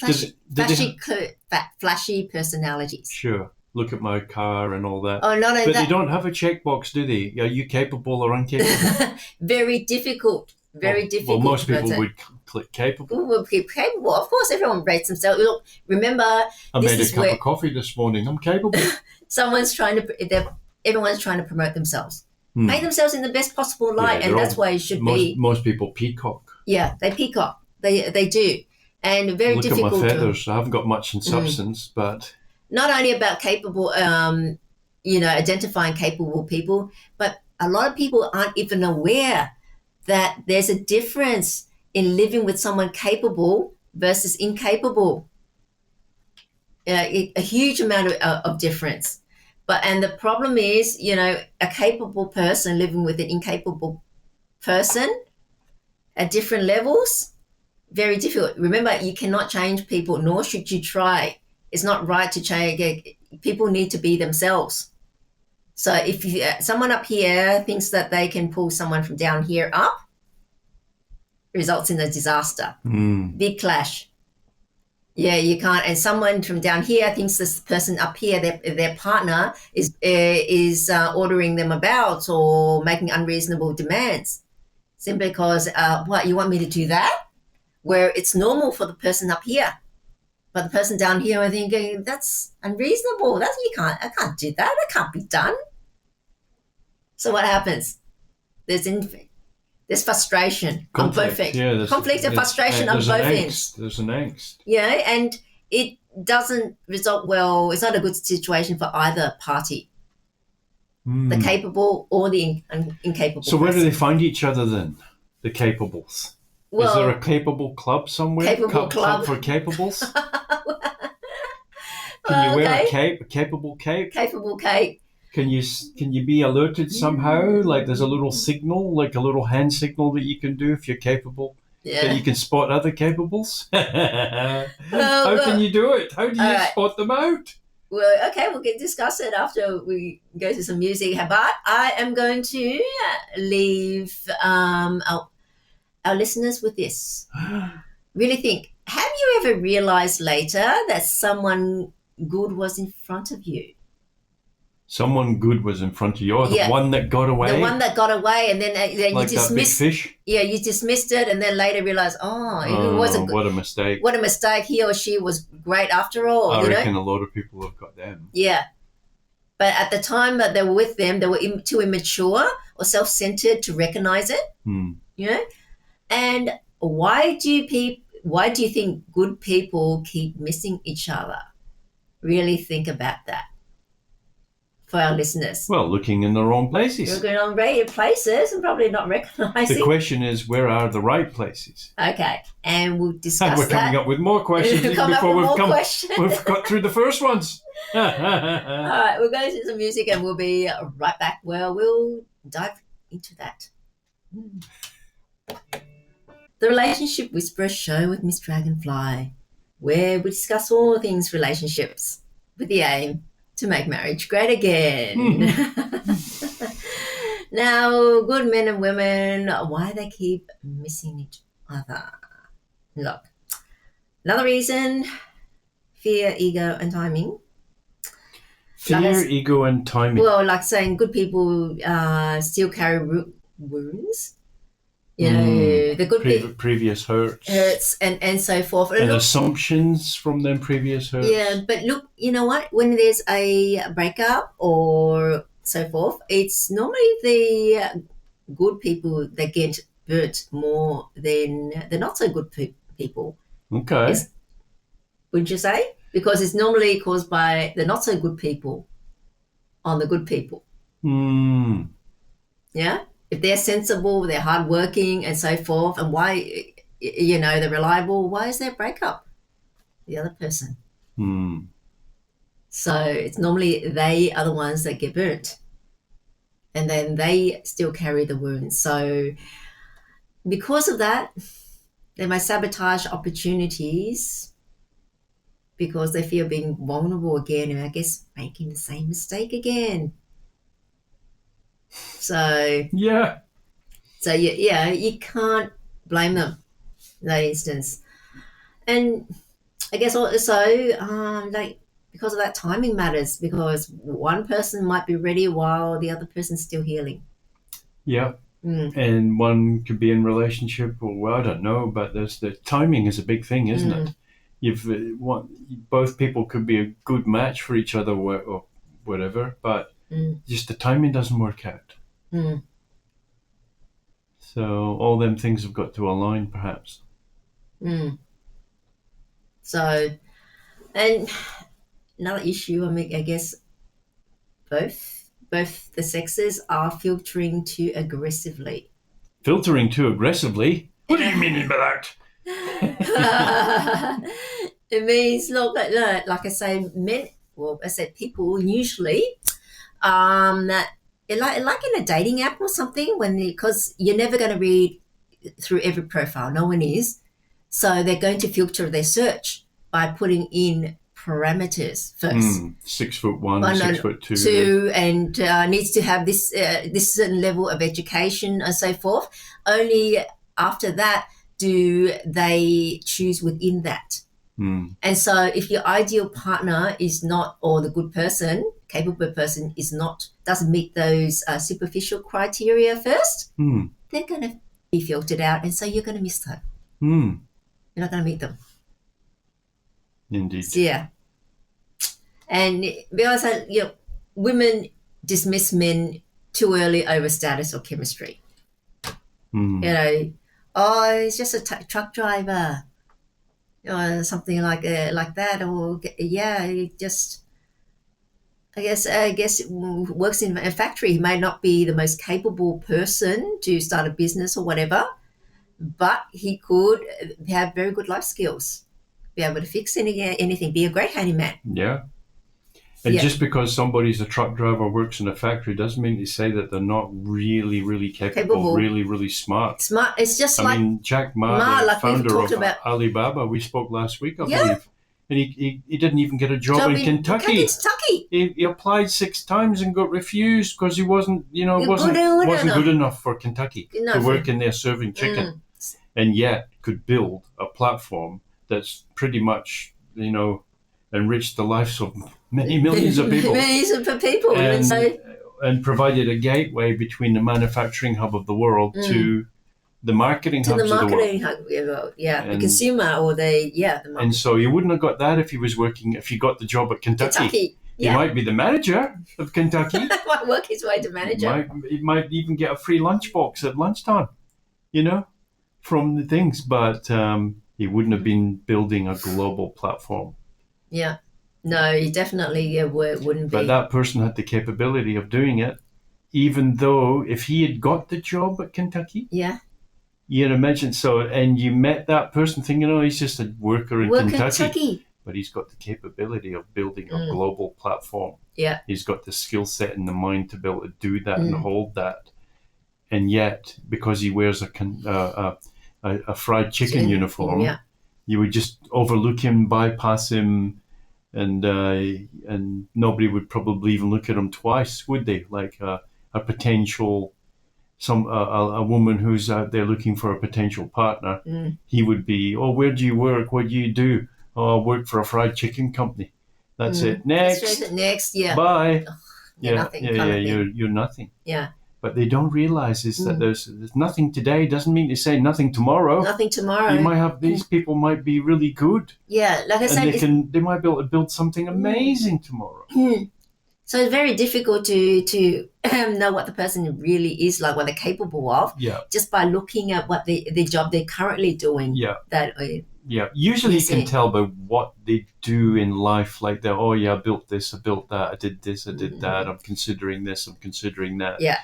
S1: flashy personalities.
S3: Sure. Look at my car and all that.
S1: Oh, not only that.
S3: But they don't have a checkbox, do they? Are you capable or incapable?
S1: Very difficult. Very difficult.
S3: Well, most people would click capable.
S1: Would click capable. Of course, everyone rates themselves. Look, remember,
S3: I made a cup of coffee this morning. I'm capable.
S1: Everyone's trying to promote themselves. Paint themselves in the best possible light, and that's why it should be.
S3: Most people peacock.
S1: Yeah, they peacock. They do, and very difficult.
S3: Look at my feathers. I haven't got much in substance, but
S1: not only about capable, identifying capable people, but a lot of people aren't even aware that there's a difference in living with someone capable versus incapable. A huge amount of difference. And the problem is, a capable person living with an incapable person at different levels, very difficult. Remember, you cannot change people, nor should you try. It's not right to change. People need to be themselves. So if someone up here thinks that they can pull someone from down here up, results in a disaster. Big clash. Yeah, you can't. And someone from down here thinks this person up here, their partner, is ordering them about or making unreasonable demands, simply because what, you want me to do that? Where it's normal for the person up here, but the person down here, I think that's unreasonable. I can't do that. That can't be done. So what happens? There's frustration on both ends.
S3: Yeah,
S1: conflict and frustration on both ends.
S3: There's an angst.
S1: Yeah, and it doesn't result well. It's not a good situation for either party, the capable or the incapable.
S3: So where do they find each other then, the capables? Is there a capable club somewhere?
S1: Capable club
S3: for capables? Can you wear a cape? A capable cape?
S1: Capable cape.
S3: Can you be alerted somehow? Like there's a little signal, like a little hand signal that you can do if you're capable.
S1: Yeah.
S3: That you can spot other capables. How can you do it? How do you spot them out?
S1: Well, okay, we'll discuss it after we go to some music. But I am going to leave our listeners with this. Really think, have you ever realized later that someone good was in front of you?
S3: Someone good was in front of you, or the one that got away? The
S1: one that got away, and then
S3: like
S1: you dismissed
S3: that big fish?
S1: Yeah, you dismissed it, and then later realized, it wasn't good.
S3: What a mistake.
S1: What a mistake. He or she was great after all.
S3: I reckon a lot of people have got them.
S1: Yeah. But at the time that they were with them, they were too immature or self-centered to recognize it. And why do you think good people keep missing each other? Really think about that. for our listeners?
S3: Well, looking in the wrong places.
S1: You're going on right places and probably not recognizing.
S3: The question is, where are the right places?
S1: Okay, and we'll discuss
S3: And we're coming
S1: that.
S3: up with more questions even before we've got through the first ones.
S1: All right, we'll go to some music and we'll be right back where we'll dive into that. The Relationship Whisperer Show with Miss Dragonfly, where we discuss all things relationships with the aim to make marriage great again. Now, good men and women, why they keep missing each other? Look, another reason, fear, ego, and timing.
S3: Fear, ego, and timing.
S1: Well, like saying good people still carry wounds. You know, the good
S3: previous hurts
S1: and so forth.
S3: And assumptions from them previous hurts.
S1: Yeah, but look, you know what? When there's a breakup or so forth, it's normally the good people that get hurt more than the not so good people.
S3: Okay.
S1: Would you say? Because it's normally caused by the not so good people on the good people. Yeah? If they're sensible, they're hardworking and so forth, and why, you know, they're reliable, why is there a breakup? The other person. So it's normally they are the ones that get burnt. And then they still carry the wounds. So because of that, they might sabotage opportunities because they feel being vulnerable again and I guess making the same mistake again. So
S3: yeah,
S1: you can't blame them in that instance. And I guess also like because of that, timing matters because one person might be ready while the other person's still healing.
S3: Yeah. And one could be in relationship or well, I don't know, but there's the timing is a big thing, isn't it? Both people could be a good match for each other or whatever, but just the timing doesn't work out. So all them things have got to align, perhaps.
S1: So, and another issue, I guess both the sexes are filtering too aggressively.
S3: Filtering too aggressively? What do you mean by that?
S1: It means, look, like I say, men. Well, I said people usually, that like in a dating app or something, because you're never going to read through every profile. No one is, so they're going to filter their search by putting in parameters first.
S3: 6'1", 6'2",
S1: and needs to have this certain level of education and so forth. Only after that do they choose within that. And so if your ideal partner is not, or the good person, capable person is not, doesn't meet those superficial criteria first, they're going to be filtered out, and so you're going to miss them. You're not going to meet them.
S3: Indeed.
S1: So, yeah. And because women dismiss men too early over status or chemistry. You know, he's just a truck driver, or something like that, or he just, I guess works in a factory. He may not be the most capable person to start a business or whatever, but he could have very good life skills, be able to fix anything, be a great handyman.
S3: Yeah. And just because somebody's a truck driver or works in a factory doesn't mean to say that they're not really, really capable. Really, really smart.
S1: It's just
S3: I mean, Jack Ma, the founder of Alibaba, we spoke last week, I believe. And he didn't even get a job in Kentucky. He applied 6 times and got refused because he wasn't good enough for Kentucky to work in there serving chicken. And yet could build a platform that's pretty much, enriched the lives of many millions of people. And provided a gateway between the manufacturing hub of the world to the marketing hubs of the world.
S1: The consumer or the market.
S3: And so you wouldn't have got that if you got the job at Kentucky. He might be the manager of Kentucky.
S1: Might work his way to manager.
S3: He might even get a free lunchbox at lunchtime, from the things. But he wouldn't have been building a global platform.
S1: Yeah. No, you definitely wouldn't be.
S3: But that person had the capability of doing it, even though if he had got the job at Kentucky,
S1: Yeah.
S3: you'd imagine so. And you met that person thinking, oh, he's just a worker in Kentucky. But he's got the capability of building a global platform.
S1: Yeah.
S3: He's got the skill set and the mind to be able to do that and hold that. And yet, because he wears a fried chicken uniform,
S1: yeah.
S3: you would just overlook him, bypass him, and nobody would probably even look at him twice, would they? Like a potential a woman who's out there looking for a potential partner, he would be, oh, where do you work? What do you do? Oh, I work for a fried chicken company. That's it. Next.
S1: Next, yeah.
S3: Bye.
S1: You're nothing.
S3: You're nothing.
S1: Yeah.
S3: But they don't realize is that there's nothing today doesn't mean to say nothing tomorrow.
S1: Nothing tomorrow.
S3: You might have these people might be really good.
S1: Yeah, like I said,
S3: they might be able to build something amazing tomorrow.
S1: So it's very difficult to know what the person really is like, what they're capable of.
S3: Yeah.
S1: Just by looking at what the job they're currently doing.
S3: Yeah.
S1: Yeah.
S3: Usually you can tell by what they do in life, like they're, oh yeah, I built this, I built that, I did this, I did that, I'm considering this, I'm considering that.
S1: Yeah.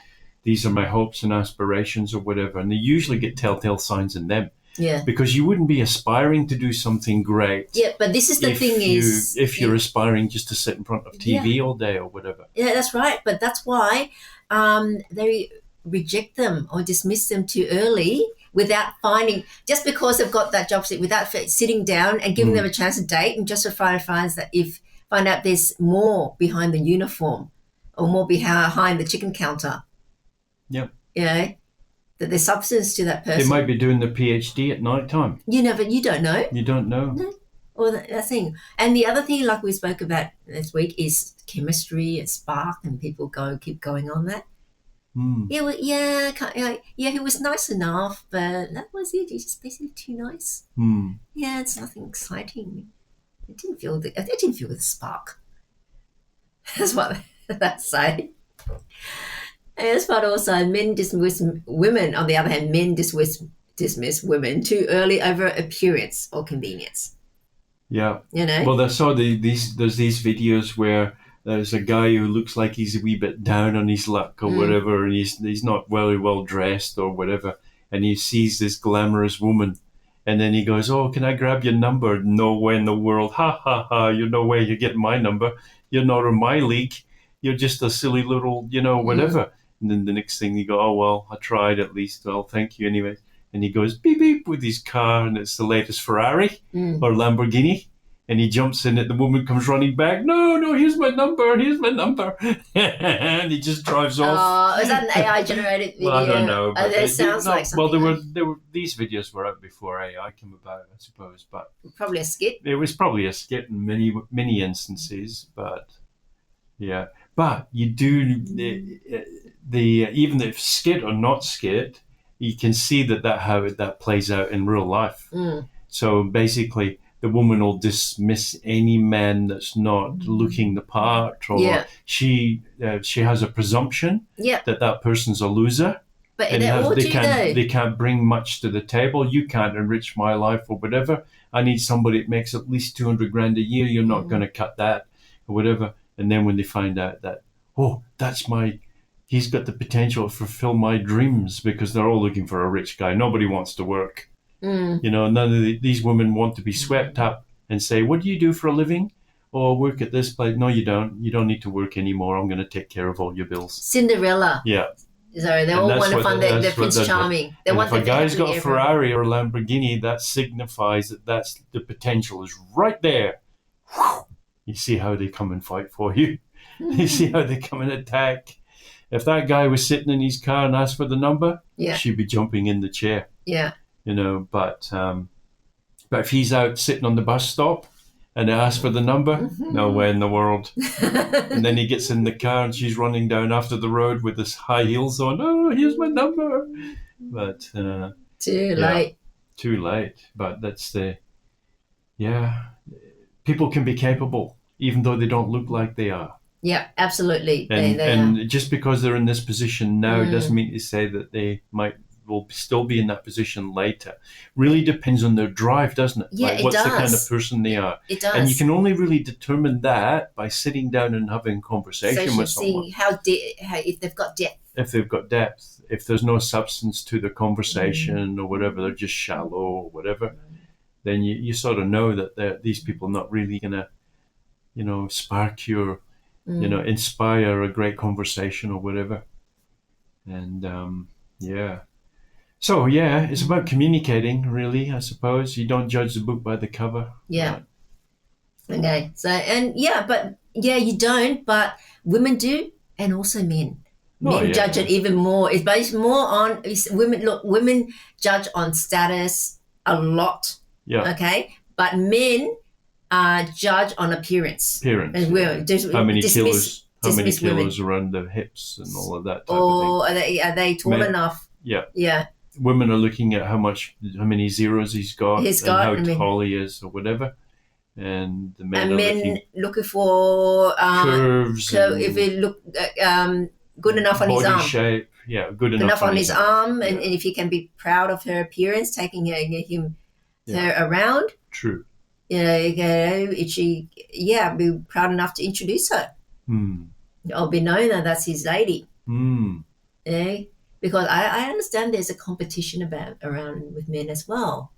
S3: These are my hopes and aspirations or whatever. And they usually get telltale signs in them.
S1: Yeah.
S3: Because you wouldn't be aspiring to do something great.
S1: Yeah, but this is the thing is...
S3: If you're aspiring just to sit in front of TV all day or whatever.
S1: Yeah, that's right. But that's why they reject them or dismiss them too early without finding... Just because they've got that job, without sitting down and giving them a chance to date and just to find out there's more behind the uniform or more behind the chicken counter.
S3: Yep.
S1: You know? That there's substance to that person.
S3: They might be doing the PhD at night time.
S1: You know, but you don't know.
S3: You don't know.
S1: No. Or that thing. And the other thing, like we spoke about this week, is chemistry and spark, and people keep going on that. Yeah, well, he was nice enough, but that was it. He's just basically too nice. Yeah, it's nothing exciting. I didn't feel the spark. That's what they say. And as part also, men dismiss women. On the other hand, men dismiss women too early over appearance or convenience.
S3: Yeah.
S1: You know.
S3: Well, there's these videos where there's a guy who looks like he's a wee bit down on his luck or whatever, and he's not very well dressed or whatever, and he sees this glamorous woman, and then he goes, "Oh, can I grab your number?" No way in the world. Ha ha ha! You no way. You get my number. You're not in my league. You're just a silly little, whatever. And then the next thing you go, oh, well, I tried at least. Well, thank you anyway. And he goes beep, beep with his car, and it's the latest Ferrari or Lamborghini. And he jumps in it. The woman comes running back. No, here's my number. And he just drives off.
S1: Oh, is that an AI-generated video?
S3: Well, I don't know. But
S1: it sounds like something.
S3: Well, these videos were out before AI came about, I suppose. But
S1: probably a skit.
S3: It was probably a skit in many instances, but yeah. But you do even if skit or not skit, you can see how that plays out in real life. So basically, the woman will dismiss any man that's not looking the part, or she has a presumption that person's a loser.
S1: But
S3: and they can't bring much to the table. You can't enrich my life or whatever. I need somebody that makes at least $200,000 a year. You're not going to cut that or whatever. And then when they find out that, oh, he's got the potential to fulfill my dreams, because they're all looking for a rich guy. Nobody wants to work. None of these women want to be swept up and say, what do you do for a living? Oh, work at this place. No, you don't. You don't need to work anymore. I'm going to take care of all your bills.
S1: Cinderella.
S3: Yeah.
S1: Sorry, they all want to find their Prince Charming.
S3: If a guy's got a Ferrari or a Lamborghini, that signifies that the potential is right there. You see how they come and fight for you. You see how they come and attack. If that guy was sitting in his car and asked for the number, she'd be jumping in the chair.
S1: Yeah.
S3: But if he's out sitting on the bus stop and they ask for the number, no way in the world. And then he gets in the car and she's running down after the road with his high heels on. Oh, here's my number. But
S1: too late.
S3: Too late. But that's people can be capable, even though they don't look like they are.
S1: Yeah, absolutely.
S3: And just because they're in this position now doesn't mean to say that they will still be in that position later. Really depends on their drive, doesn't it?
S1: Yeah,
S3: like
S1: it
S3: what's
S1: does.
S3: the kind of person they are.
S1: It does.
S3: And you can only really determine that by sitting down and having conversation with someone.
S1: Seeing how if they've got depth.
S3: If they've got depth, if there's no substance to the conversation or whatever, they're just shallow or whatever, then you sort of know that these people are not really going to, spark your, inspire a great conversation or whatever. And yeah. So yeah, it's about communicating, really, I suppose. You don't judge the book by the cover.
S1: Yeah. Okay. So, and yeah, but yeah, you don't, but women do, and also men. Men judge it even more. It's based more on women. Look, women judge on status a lot.
S3: Yeah.
S1: Okay, but men judge on appearance.
S3: Appearance. How many kilos? How many kilos around the hips and all of that type of thing?
S1: Are they tall enough?
S3: Yeah.
S1: Yeah.
S3: Women are looking at how many zeros he's got, and how tall he is or whatever. And the men are
S1: looking for
S3: curves.
S1: So if it look good enough on his arm.
S3: Body shape. Yeah, good enough on
S1: his arm. And if he can be proud of her appearance, taking her around.
S3: True.
S1: Be proud enough to introduce her. Or be known that that's his lady. Yeah, because I understand there's a competition around with men as well.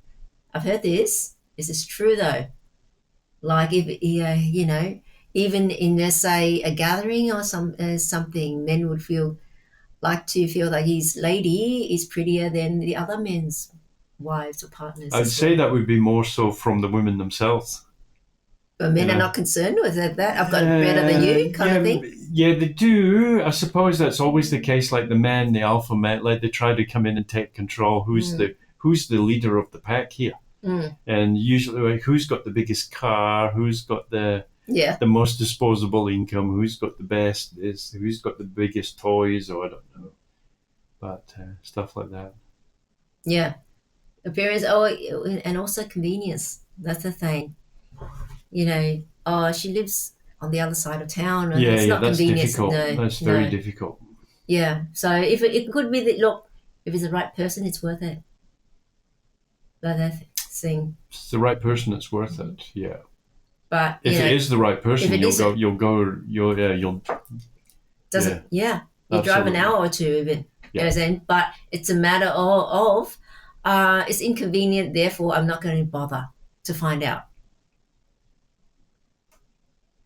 S1: I've heard this. Is this true though? Like if even in let's say a gathering or something, men would feel like his lady is prettier than the other men's wives or partners.
S3: I'd say that would be more so from the women themselves.
S1: But men are not concerned with that. I've got better than you, kind of thing.
S3: Yeah, they do. I suppose that's always the case. Like the man, the alpha male, like they try to come in and take control. Who's the leader of the pack here? And usually, like, who's got the biggest car? Who's got the most disposable income? Who's got the best? Who's got the biggest toys? Or I don't know, but stuff like that.
S1: Yeah, appearance. And also convenience. That's the thing. She lives on the other side of town. And it's not
S3: that's
S1: convenient.
S3: difficult. That's very difficult.
S1: Yeah, so if it could be that, look, if it's the right person, it's worth it. But that thing.
S3: If it's the right person, it's worth it. Yeah.
S1: But
S3: if it is the right person, you'll
S1: drive an hour or two even.
S3: Yeah.
S1: But it's a matter of it's inconvenient. Therefore, I'm not going to bother to find out.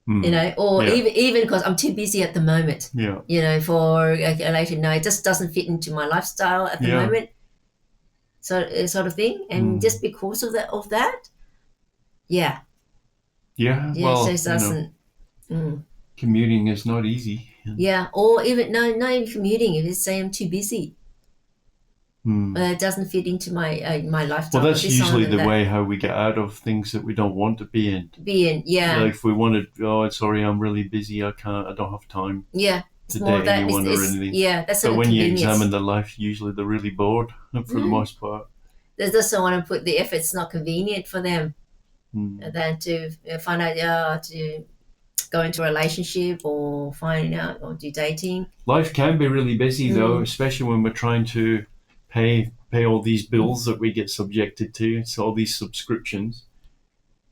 S1: Even because I'm too busy at the moment.
S3: Yeah.
S1: For a later night, it just doesn't fit into my lifestyle at the moment. So sort of thing, and just because of that, yeah.
S3: Yeah. Well,
S1: so it doesn't.
S3: Commuting is not easy.
S1: Yeah, or even not even commuting. If it's say I'm too busy, it doesn't fit into my my lifestyle.
S3: Well, that's usually the way how we get out of things that we don't want to be in.
S1: Yeah.
S3: Like if we wanted, sorry, I'm really busy. I don't have time.
S1: Yeah.
S3: To date anyone or anything.
S1: Yeah, that's.
S3: But when you examine their life, usually they're really bored for the most part.
S1: They just don't want to put the effort. It's not convenient for them. Than to find out to go into a relationship or find out or do dating. Life
S3: can be really busy though, especially when we're trying to pay all these bills that we get subjected to, so all these subscriptions.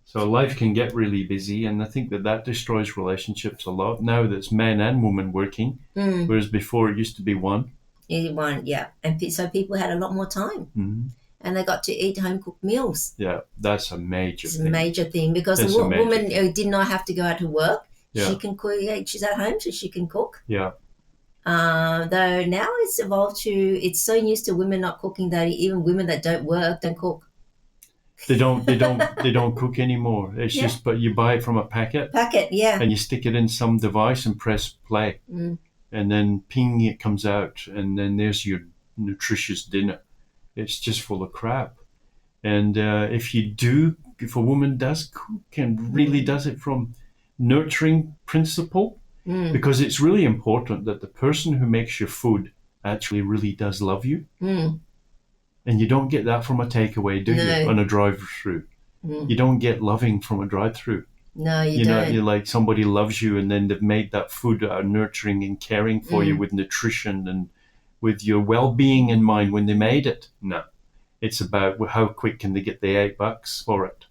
S3: So life can get really busy, and I think that destroys relationships a lot. Now that's men and women working, whereas before it used to be one.
S1: Yeah. And so people had a lot more time. And they got to eat home-cooked meals.
S3: Yeah, that's a major thing.
S1: It's a major thing because a woman did not have to go out to work.
S3: Yeah.
S1: She can cook. She's at home, so she can cook.
S3: Yeah.
S1: Though now it's evolved to, it's so used to women not cooking that even women that don't work don't cook.
S3: They don't cook anymore. It's just, but you buy it from a packet.
S1: Yeah.
S3: And you stick it in some device and press play. And then ping, it comes out, and then there's your nutritious dinner. It's just full of crap. And if a woman does cook and really does it from nurturing principle, because it's really important that the person who makes your food actually really does love you. And you don't get that from a takeaway, do you? On a drive-through. You don't get loving from a drive-through.
S1: No, you don't.
S3: You're like somebody loves you, and then they've made that food nurturing and caring for you with nutrition and with your well-being in mind when they made it. No, it's about how quick can they get the $8 for it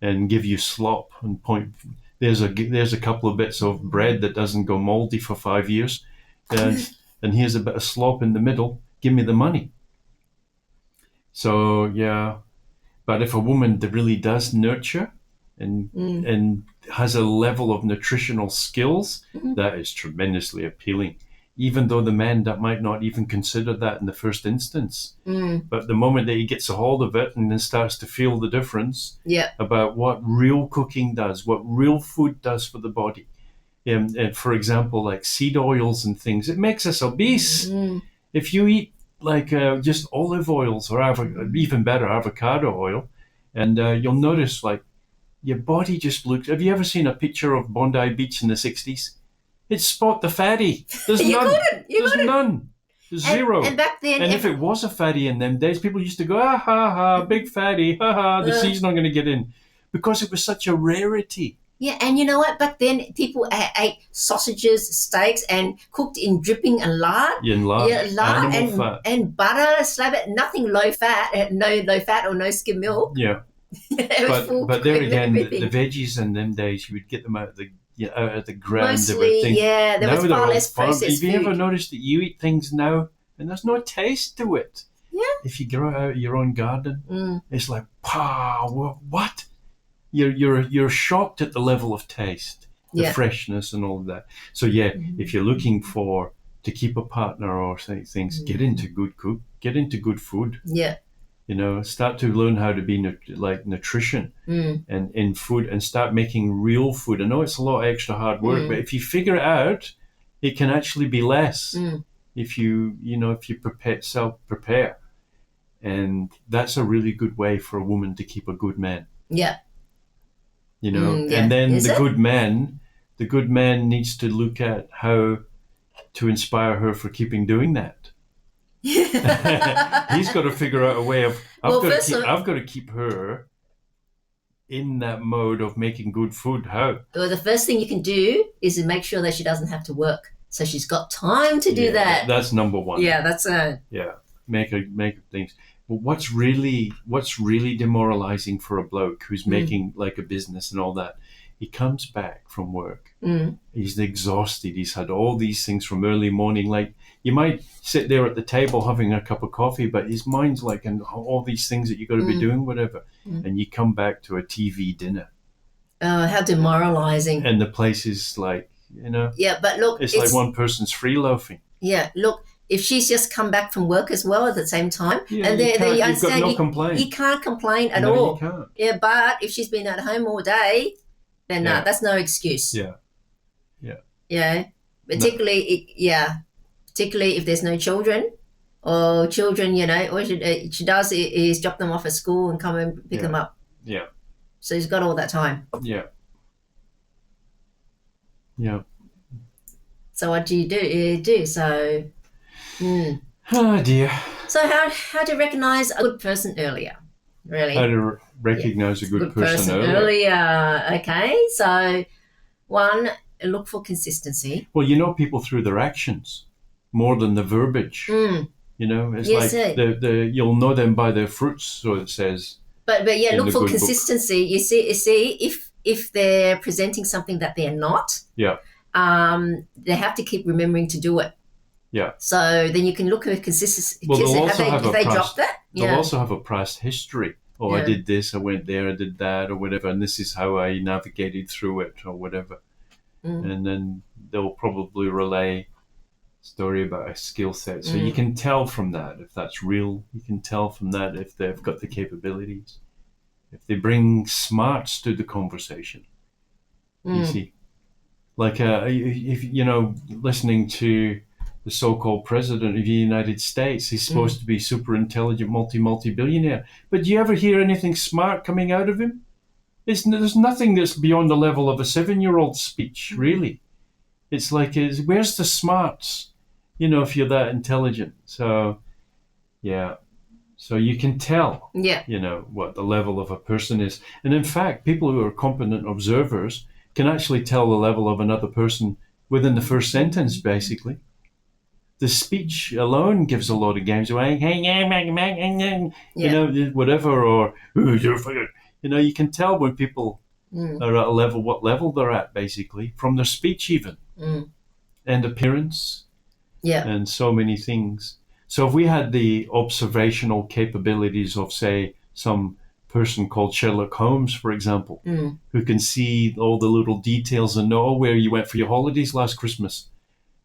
S3: and give you slop and point. There's a couple of bits of bread that doesn't go moldy for 5 years, and here's a bit of slop in the middle. Give me the money. So yeah, but if a woman that really does nurture and has a level of nutritional skills, that is tremendously appealing. Even though the man that might not even consider that in the first instance, but the moment that he gets a hold of it and then starts to feel the difference about what real cooking does, what real food does for the body, and for example, like seed oils and things, it makes us obese. If you eat like just olive oils or even better avocado oil, and you'll notice like your body just looks. Have you ever seen a picture of Bondi Beach in the 60s? It's Spot the Fatty. There's none. There's none. There's zero.
S1: And back then,
S3: and if it was a fatty in them days, people used to go, ha ha, big fatty, ha ha, the sea's not going to get in, because it was such a rarity.
S1: Yeah, and you know what? Back then, people ate sausages, steaks, and cooked in dripping and lard.
S3: In lard,
S1: lard
S3: fat.
S1: And butter, slab it, nothing low fat, no low fat or no skim milk.
S3: Yeah. But there again, the veggies in them days, you would get them out of the ground.
S1: Mostly, there was far less processed food.
S3: Have you ever noticed that you eat things now and there's no taste to it?
S1: Yeah.
S3: If you grow out your own garden, it's like, wow, what? You're shocked at the level of taste, the freshness and all of that. So if you're looking to keep a partner or things, get into good food.
S1: Yeah.
S3: You know, start to learn how to be nutrition and in food, and start making real food. I know it's a lot of extra hard work, but if you figure it out, it can actually be less if you prepare. And that's a really good way for a woman to keep a good man.
S1: Yeah.
S3: You know, and then the good man needs to look at how to inspire her for keeping doing that. He's got to figure out a way of I've got to keep her in that mode of making good food. How?
S1: Well, the first thing you can do is to make sure that she doesn't have to work, so she's got time to do that.
S3: That's number one.
S1: Yeah, that's
S3: make things. But what's really demoralizing for a bloke who's making like a business and all that, he comes back from work. He's exhausted. He's had all these things from early morning. Like, you might sit there at the table having a cup of coffee, but his mind's like, and all these things that you got to be doing, whatever. And you come back to a TV dinner.
S1: Oh, how demoralizing!
S3: And the place is like, you know.
S1: Yeah, but look,
S3: it's like one person's free loafing.
S1: Yeah, look. If she's just come back from work as well at the same time, and
S3: you've got no complaint.
S1: You can't complain at all.
S3: You can't.
S1: Yeah, but if she's been at home all day, then that's no excuse. Yeah. Particularly if there's no children, or children, you know, all she does is drop them off at school and come and pick them up.
S3: Yeah.
S1: So she's got all that time.
S3: Yeah. Yeah.
S1: So what do you do? So.
S3: Oh dear.
S1: So how to recognize a good person earlier? Really?
S3: How to recognize a good person earlier?
S1: Okay, so one, look for consistency.
S3: Well, you know people through their actions more than the verbiage. You know, it's like you'll know them by their fruits, so it says. But
S1: look for consistency. You see if they're presenting something that they're not.
S3: Yeah.
S1: They have to keep remembering to do it.
S3: Yeah.
S1: So then you can look at consistency.
S3: Well, they'll also have
S1: they dropped that?
S3: They'll also have a past history. Oh, I did this, I went there, I did that, or whatever, and this is how I navigated through it, or whatever. And then they'll probably relay a story about a skill set. So you can tell from that if that's real. You can tell from that if they've got the capabilities. If they bring smarts to the conversation. You see, like if you know, listening to the so-called president of the United States, he's supposed to be super intelligent, multi-billionaire. But do you ever hear anything smart coming out of him? There's nothing that's beyond the level of a 7-year-old speech, really. It's like, where's the smarts? You know, if you're that intelligent. So, yeah. So you can tell, you know, what the level of a person is. And in fact, people who are competent observers can actually tell the level of another person within the first sentence, basically. the speech alone gives a lot of games away. You know, whatever, or you know, you can tell when people are at a level, what level they're at, basically, from their speech even, and appearance, and so many things. So if we had the observational capabilities of, say, some person called Sherlock Holmes, for example, who can see all the little details and know where you went for your holidays last Christmas,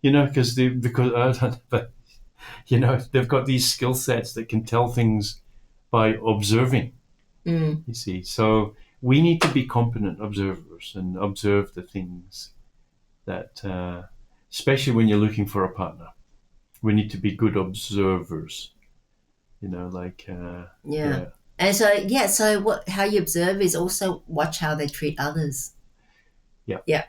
S3: you know, because you know, they've got these skill sets that can tell things by observing. You see, so we need to be competent observers and observe the things that, especially when you're looking for a partner, we need to be good observers. You know, like
S1: yeah. And so so how you observe is also watch how they treat others. Yeah.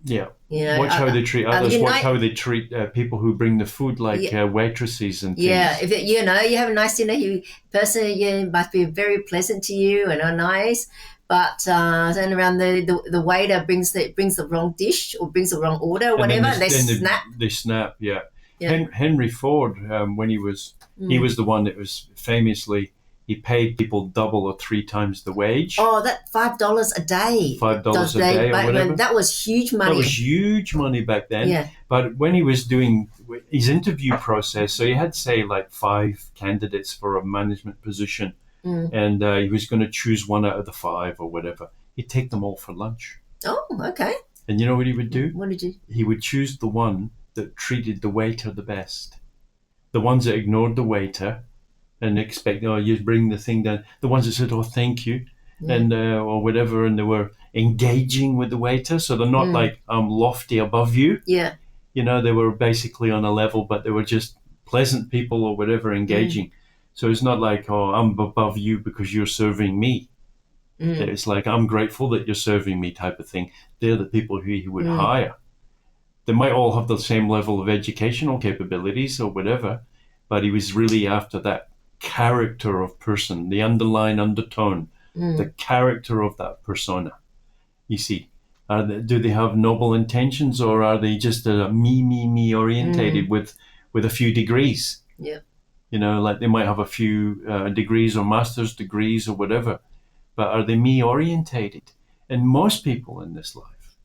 S3: You know, watch
S1: I,
S3: how they treat others.
S1: you know,
S3: watch how they treat people who bring the food, like waitresses and things.
S1: Yeah, if you know you have a nice dinner, person must be very pleasant to you and are nice, but then around the waiter brings the wrong dish or brings the wrong order or whatever, they snap.
S3: They snap. Yeah. Henry Ford, when he was the one that was famously, he paid people double or 3 times the wage.
S1: Oh, that $5 a day.
S3: $5 a day or whatever.
S1: That was huge money.
S3: That was huge money back then. Yeah. But when he was doing his interview process, so he had, say, like 5 candidates for a management position, and he was going to choose one out of the 5 or whatever. He'd take them all for lunch.
S1: Oh, okay.
S3: And you know what he would do?
S1: What did you?
S3: He would choose the one that treated the waiter the best. The ones that ignored the waiter and expect, oh, you bring the thing down. The ones that said, oh, thank you, and or whatever, and they were engaging with the waiter, so they're not like lofty above you.
S1: Yeah.
S3: You know, they were basically on a level, but they were just pleasant people or whatever, engaging. So it's not like, oh, I'm above you because you're serving me. It's like, I'm grateful that you're serving me type of thing. They're the people who he would hire. They might all have the same level of educational capabilities or whatever, but he was really after that character of person, the underlying undertone, the character of that persona. You see, do they have noble intentions, or are they just me orientated with a few degrees?
S1: Yeah.
S3: You know, like they might have a few degrees or master's degrees or whatever, but are they me orientated? And most people in this life,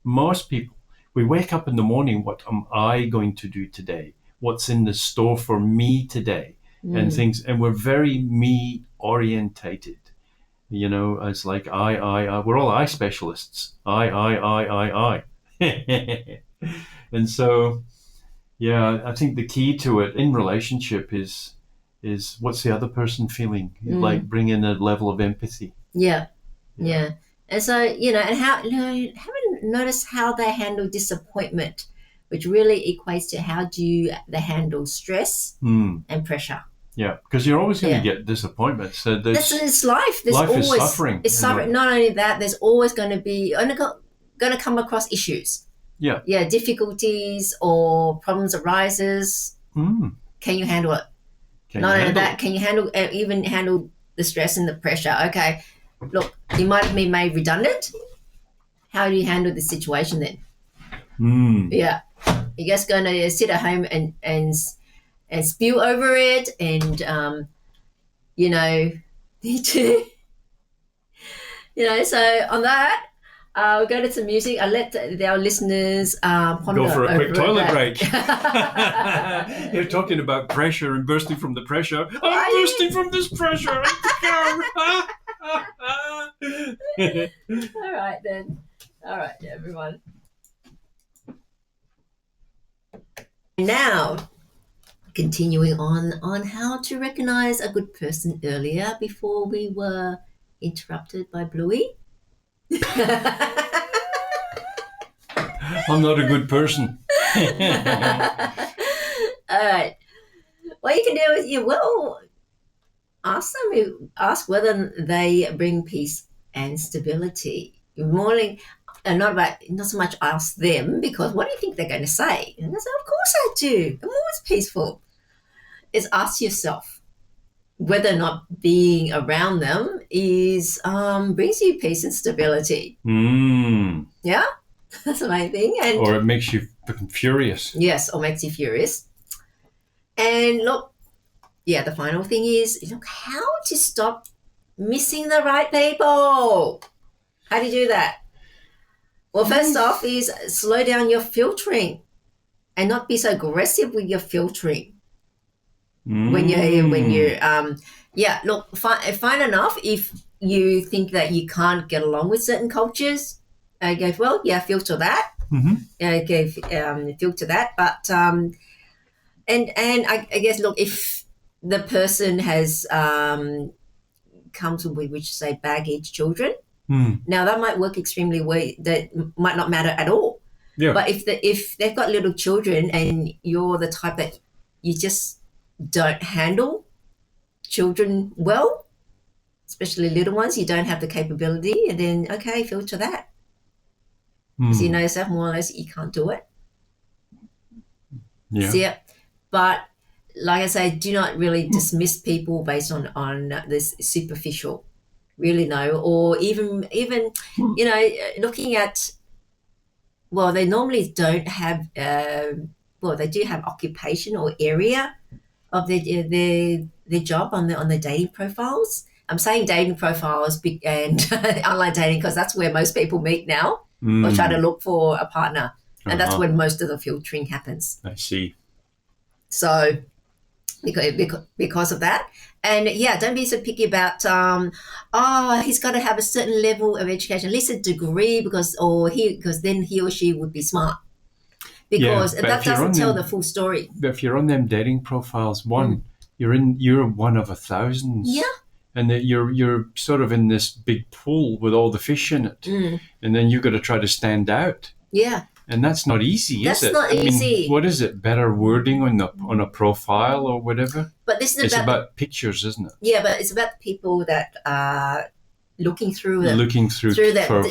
S3: we wake up in the morning, what am I going to do today? What's in the store for me today? And things, and we're very me orientated. You know, it's like I. We're all I specialists. I. And so, yeah, I think the key to it in relationship is what's the other person feeling? Like bring in a level of empathy.
S1: Yeah. And so, you know, and how, you know, haven't noticed how they handle disappointment, which really equates to how they handle stress and pressure.
S3: Yeah, because you're always going to get disappointments. So
S1: it's life.
S3: Life is suffering.
S1: It's suffering. Not only that, there's always going to come across issues.
S3: Yeah.
S1: Yeah, difficulties or problems arises. Can you handle it? Not only that, can you handle the stress and the pressure? Okay, look, you might have been made redundant. How do you handle the situation then? Yeah, you're just going to sit at home and spew over it, and you know, need to, you know. So on that, we'll go to some music. I'll let our listeners ponder.
S3: Go for a quick toilet break. You're talking about pressure and bursting from the pressure. I'm bursting from this pressure.
S1: All right then. All right, everyone. Now, continuing on how to recognize a good person earlier before we were interrupted by Bluey.
S3: I'm not a good person.
S1: All right. What you can do is ask whether they bring peace and stability. Morning, not so much ask them, because what do you think they're going to say? And I say, of course I do. I'm always peaceful. It's ask yourself whether or not being around them is brings you peace and stability. Yeah, that's the main thing. Or
S3: it makes you fucking furious.
S1: Yes, or makes you furious. And look, yeah, the final thing is, look, how to stop missing the right people. How do you do that? Well, first off is slow down your filtering and not be so aggressive with your filtering. When you yeah, look, fine enough if you think that you can't get along with certain cultures. Go, well, yeah, filter that. Okay, filter that. But and I guess, look, if the person has comes with, which say, baggage children, now that might work extremely well. That might not matter at all.
S3: Yeah.
S1: But if they've got little children and you're the type that you just don't handle children well, especially little ones, you don't have the capability, and then okay, filter that. So you know yourself more or less you can't do it.
S3: Yeah.
S1: See it? But like I say, do not really dismiss people based on this superficial. Really no, or even you know, looking at, well, they normally don't have well, they do have occupation or area of their job on the dating profiles. I'm saying dating profiles and online dating because that's where most people meet now or try to look for a partner, and that's when most of the filtering happens.
S3: I see.
S1: So because of that. And yeah, don't be so picky about he's got to have a certain level of education, at least a degree, because then he or she would be smart, because that doesn't tell the full story.
S3: But if you're on them dating profiles, you're one of 1,000.
S1: Yeah.
S3: And that you're sort of in this big pool with all the fish in it, and then you've got to try to stand out.
S1: Yeah.
S3: And that's not easy, is it?
S1: That's not easy.
S3: Mean, what is it? Better wording on a profile or whatever?
S1: But this is
S3: about pictures, isn't it?
S1: Yeah, but it's about the people that are looking through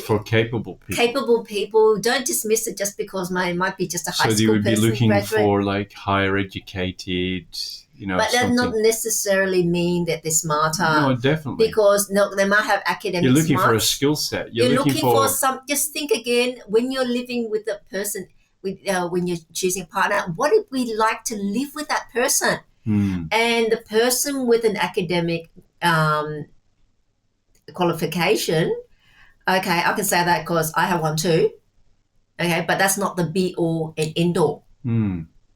S3: for capable people.
S1: Capable people. Don't dismiss it just because it might be just a high school person.
S3: So you would be looking
S1: graduate.
S3: for like higher educated, you know.
S1: But that not necessarily mean that they're smarter.
S3: No, definitely.
S1: Because they might have academic.
S3: You're looking
S1: smarts.
S3: for a skill set.
S1: You're looking for some. Just think again, when you're living with a person, when you're choosing a partner, what would we like to live with that person? And the person with an academic qualification, okay, I can say that because I have one too. Okay, but that's not the be all and end all.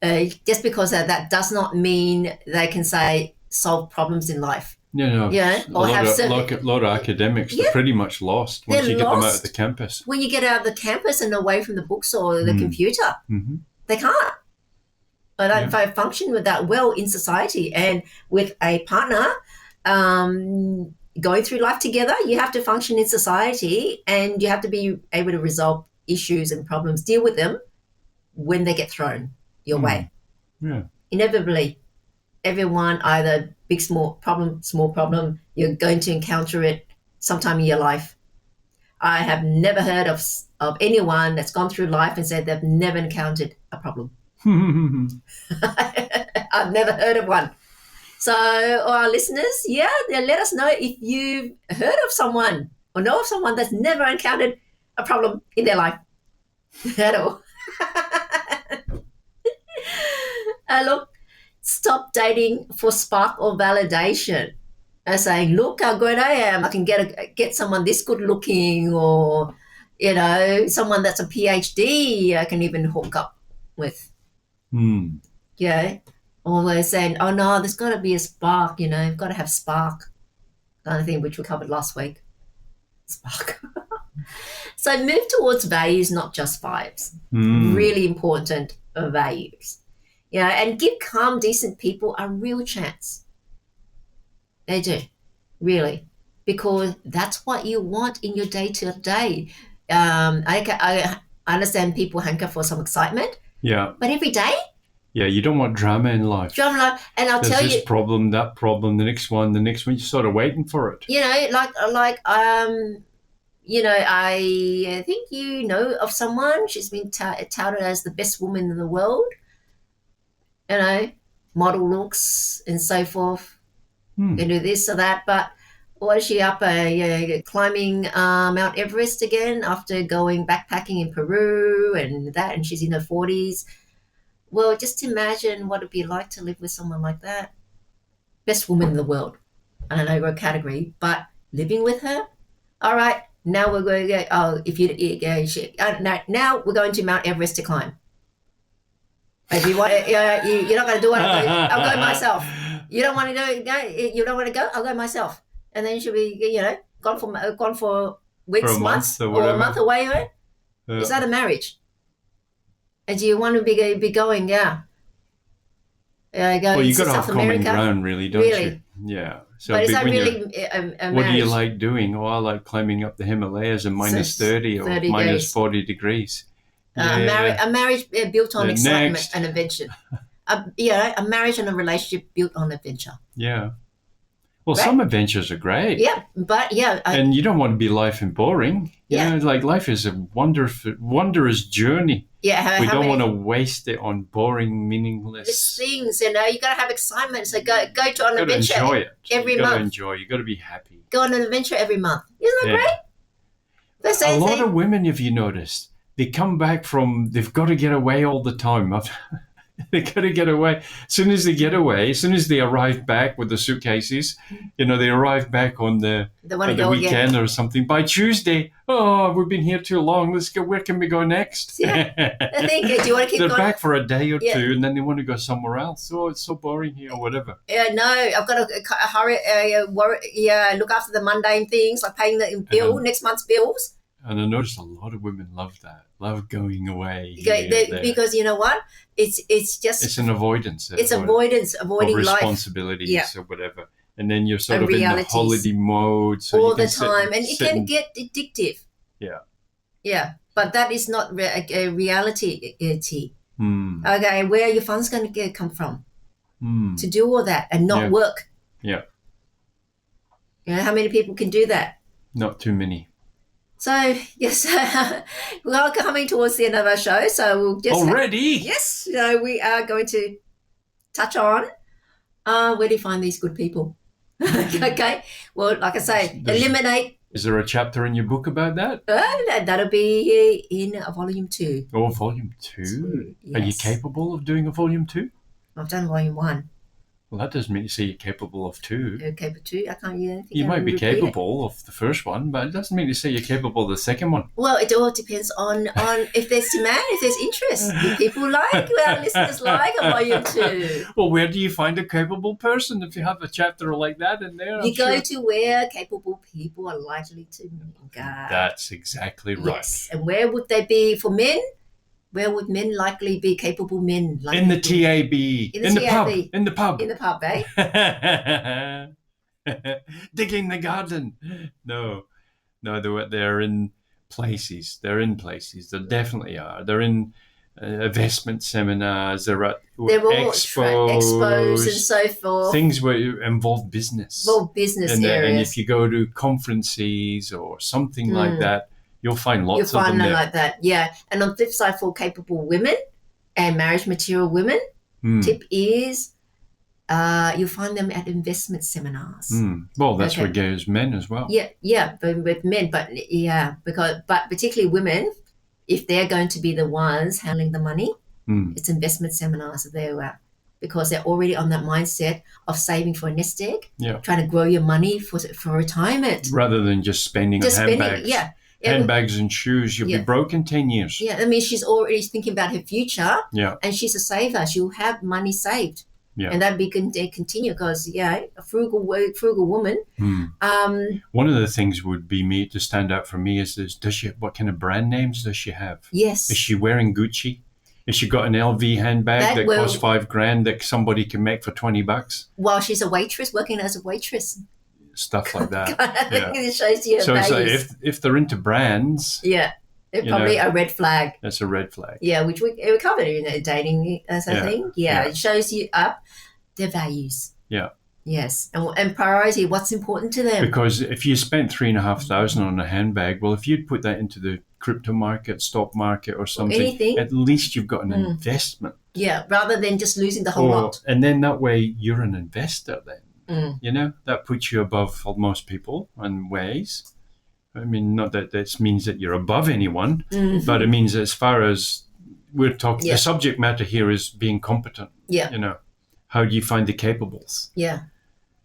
S1: Just because that does not mean they can say solve problems in life.
S3: No.
S1: Yeah,
S3: or a lot of academics, they're pretty much lost once you get them out of the campus.
S1: When you get out of the campus and away from the books or the computer, they can't. They don't function with that well in society. And with a partner, going through life together, you have to function in society, and you have to be able to resolve issues and problems, deal with them when they get thrown your way.
S3: Yeah.
S1: Inevitably, everyone, either big, small problem, you're going to encounter it sometime in your life. I have never heard of anyone that's gone through life and said they've never encountered a problem. I've never heard of one. So our listeners, let us know if you've heard of someone or know of someone that's never encountered a problem in their life at all. Look, stop dating for spark or validation. Saying, look how good I am. I can get someone this good looking, or someone that's a PhD I can even hook up with. Yeah. Always saying, oh no, there's got to be a spark, you've got to have spark, kind of thing, which we covered last week. Spark. So move towards values, not just vibes. Really important values. And give calm, decent people a real chance. They do, really, because that's what you want in your day-to-day. I understand people hanker for some excitement.
S3: Yeah.
S1: But every day?
S3: Yeah, you don't want drama in life.
S1: And I'll tell you,
S3: this problem, that problem, the next one, you're sort of waiting for it.
S1: I think you know of someone. She's been touted as the best woman in the world. Model looks and so forth. Can do this or that, but was she up climbing Mount Everest again after going backpacking in Peru and she's in her 40s? Well, just imagine what it'd be like to live with someone like that. Best woman in the world. I don't know your category, but living with her. All right, now we're going to go. Oh, if you now we're going to Mount Everest to climb. If you want, you're not going to do it. I'll go myself. You don't want to do it. You don't want to go. I'll go myself. And then she'll be, gone for weeks,
S3: For a
S1: months,
S3: month or
S1: or a
S3: whatever.
S1: month away. Right?
S3: Yeah.
S1: Is that a marriage? And do you want to be going? Yeah. Go
S3: Well, you've
S1: to
S3: got to have
S1: South
S3: common
S1: America.
S3: ground, really, don't
S1: Really?
S3: you? Yeah. So
S1: But is that
S3: when you're-
S1: really a marriage?
S3: what do you like doing? Oh, I like climbing up the Himalayas in minus 30 or
S1: 30
S3: minus
S1: days.
S3: 40 degrees.
S1: A marriage built on
S3: Yeah,
S1: excitement
S3: next.
S1: and adventure. A marriage and a relationship built on adventure.
S3: Yeah. Well,
S1: Right?
S3: some adventures are great.
S1: Yeah, but
S3: And you don't want to be life and boring.
S1: Yeah.
S3: Like life is a wondrous journey.
S1: yeah.
S3: We
S1: how
S3: don't
S1: many
S3: want to waste it on boring, meaningless.
S1: things? You got to have excitement. So go to an
S3: You got to
S1: adventure
S3: enjoy it.
S1: every
S3: you got to
S1: month.
S3: enjoy. You got to be happy.
S1: Go on an adventure every month. Isn't that
S3: Yeah.
S1: great? They say,
S3: A lot of women, if you noticed, they come back they've got to get away all the time. They got to get away. As soon as they get away, as soon as they arrive back with the suitcases, they arrive back on the
S1: they want to
S3: the
S1: go
S3: weekend
S1: again.
S3: or something. By Tuesday, oh, we've been here too long. Let's go. Where can we go next?
S1: Yeah. I think, do you want to keep
S3: They're
S1: going?
S3: back for a day or
S1: Yeah.
S3: two, and then they want to go somewhere else. Oh, it's so boring here, or whatever.
S1: No, I've got to hurry. Look after the mundane things like paying the bill, next month's bills.
S3: And I notice a lot of women love that. Love going away.
S1: Because you know what? It's just
S3: It's an avoidance.
S1: it's avoidance, avoiding
S3: of
S1: life
S3: responsibilities
S1: Yeah.
S3: or whatever. And then you're sort
S1: And
S3: of in the
S1: realities.
S3: holiday mode. So
S1: all
S3: you can
S1: the time, and it
S3: sit
S1: can get addictive.
S3: Yeah.
S1: Yeah, but that is not a reality.
S3: Hmm.
S1: Okay, where are your funds going to come from
S3: Hmm.
S1: to do all that and not
S3: Yeah.
S1: work?
S3: Yeah.
S1: How many people can do that?
S3: Not too many.
S1: So yes, we are coming towards the end of our show. So we'll just
S3: Already?
S1: yes. So we are going to touch on where do you find these good people? Okay. Well, like I say, eliminate.
S3: Is there a chapter in your book about that?
S1: That'll be in volume 2.
S3: Oh, volume 2.
S1: Yes.
S3: Are you capable of doing a volume 2?
S1: I've done volume 1.
S3: Well, that doesn't mean to say you're capable of 2.
S1: Okay, but 2, I can't.
S3: You might be capable of the first one, but it doesn't mean to say you're capable of the second one.
S1: Well, it all depends on if there's demand, if there's interest, if people like, our listeners like a volume 2.
S3: Well, where do you find a capable person if you have a chapter like that in there?
S1: You go to where capable people are likely to go.
S3: That's exactly right.
S1: Yes, and where would they be for men? Where would men likely be capable men?
S3: In the TAB.
S1: In the
S3: pub.
S1: TAB.
S3: In the pub.
S1: In the pub, eh?
S3: Digging the garden. No, they're in places. They're in places. They definitely are. They're in investment seminars. They're at
S1: They're all expos and so forth.
S3: Things where involve business.
S1: Well, business
S3: and
S1: areas.
S3: if you go to conferences or something like that, you'll find lots
S1: You'll
S3: of them
S1: find them
S3: there.
S1: like that, yeah. And on the flip side, for capable women and marriage material women, tip is you'll find them at investment seminars.
S3: Well, that's where goes men as well.
S1: Yeah, but with men, but particularly women, if they're going to be the ones handling the money, it's investment seminars that they're at, because they're already on that mindset of saving for a nest egg, trying to grow your money for retirement,
S3: rather than just spending on handbags. Handbags and shoes, you'll be broke in 10 years.
S1: Yeah, I mean, she's already thinking about her future.
S3: Yeah.
S1: And she's a saver. She'll have money saved.
S3: Yeah.
S1: And that'd be continue because, a frugal woman.
S3: One of the things would be me to stand out for me is what kind of brand names does she have?
S1: Yes.
S3: Is she wearing Gucci? Has she got an LV handbag that costs $5,000 that somebody can make for $20?
S1: While she's a waitress, working as a waitress.
S3: Stuff like that.
S1: I think it shows you
S3: so
S1: values.
S3: it's like if they're into brands,
S1: it's probably a red flag.
S3: That's a red flag.
S1: Yeah, which we covered in a dating as a thing. Yeah, it shows you up their values.
S3: Yeah.
S1: Yes, and priority. What's important to them?
S3: Because if you spent $3,500 on a handbag, well, if you'd put that into the crypto market, stock market, or something,
S1: anything,
S3: at least you've got an investment.
S1: Yeah, rather than just losing the whole lot.
S3: And then that way you're an investor then. That puts you above most people in ways. I mean, not that this means that you're above anyone, but it means as far as we're talking, the subject matter here is being competent.
S1: Yeah.
S3: How do you find the capables?
S1: Yeah.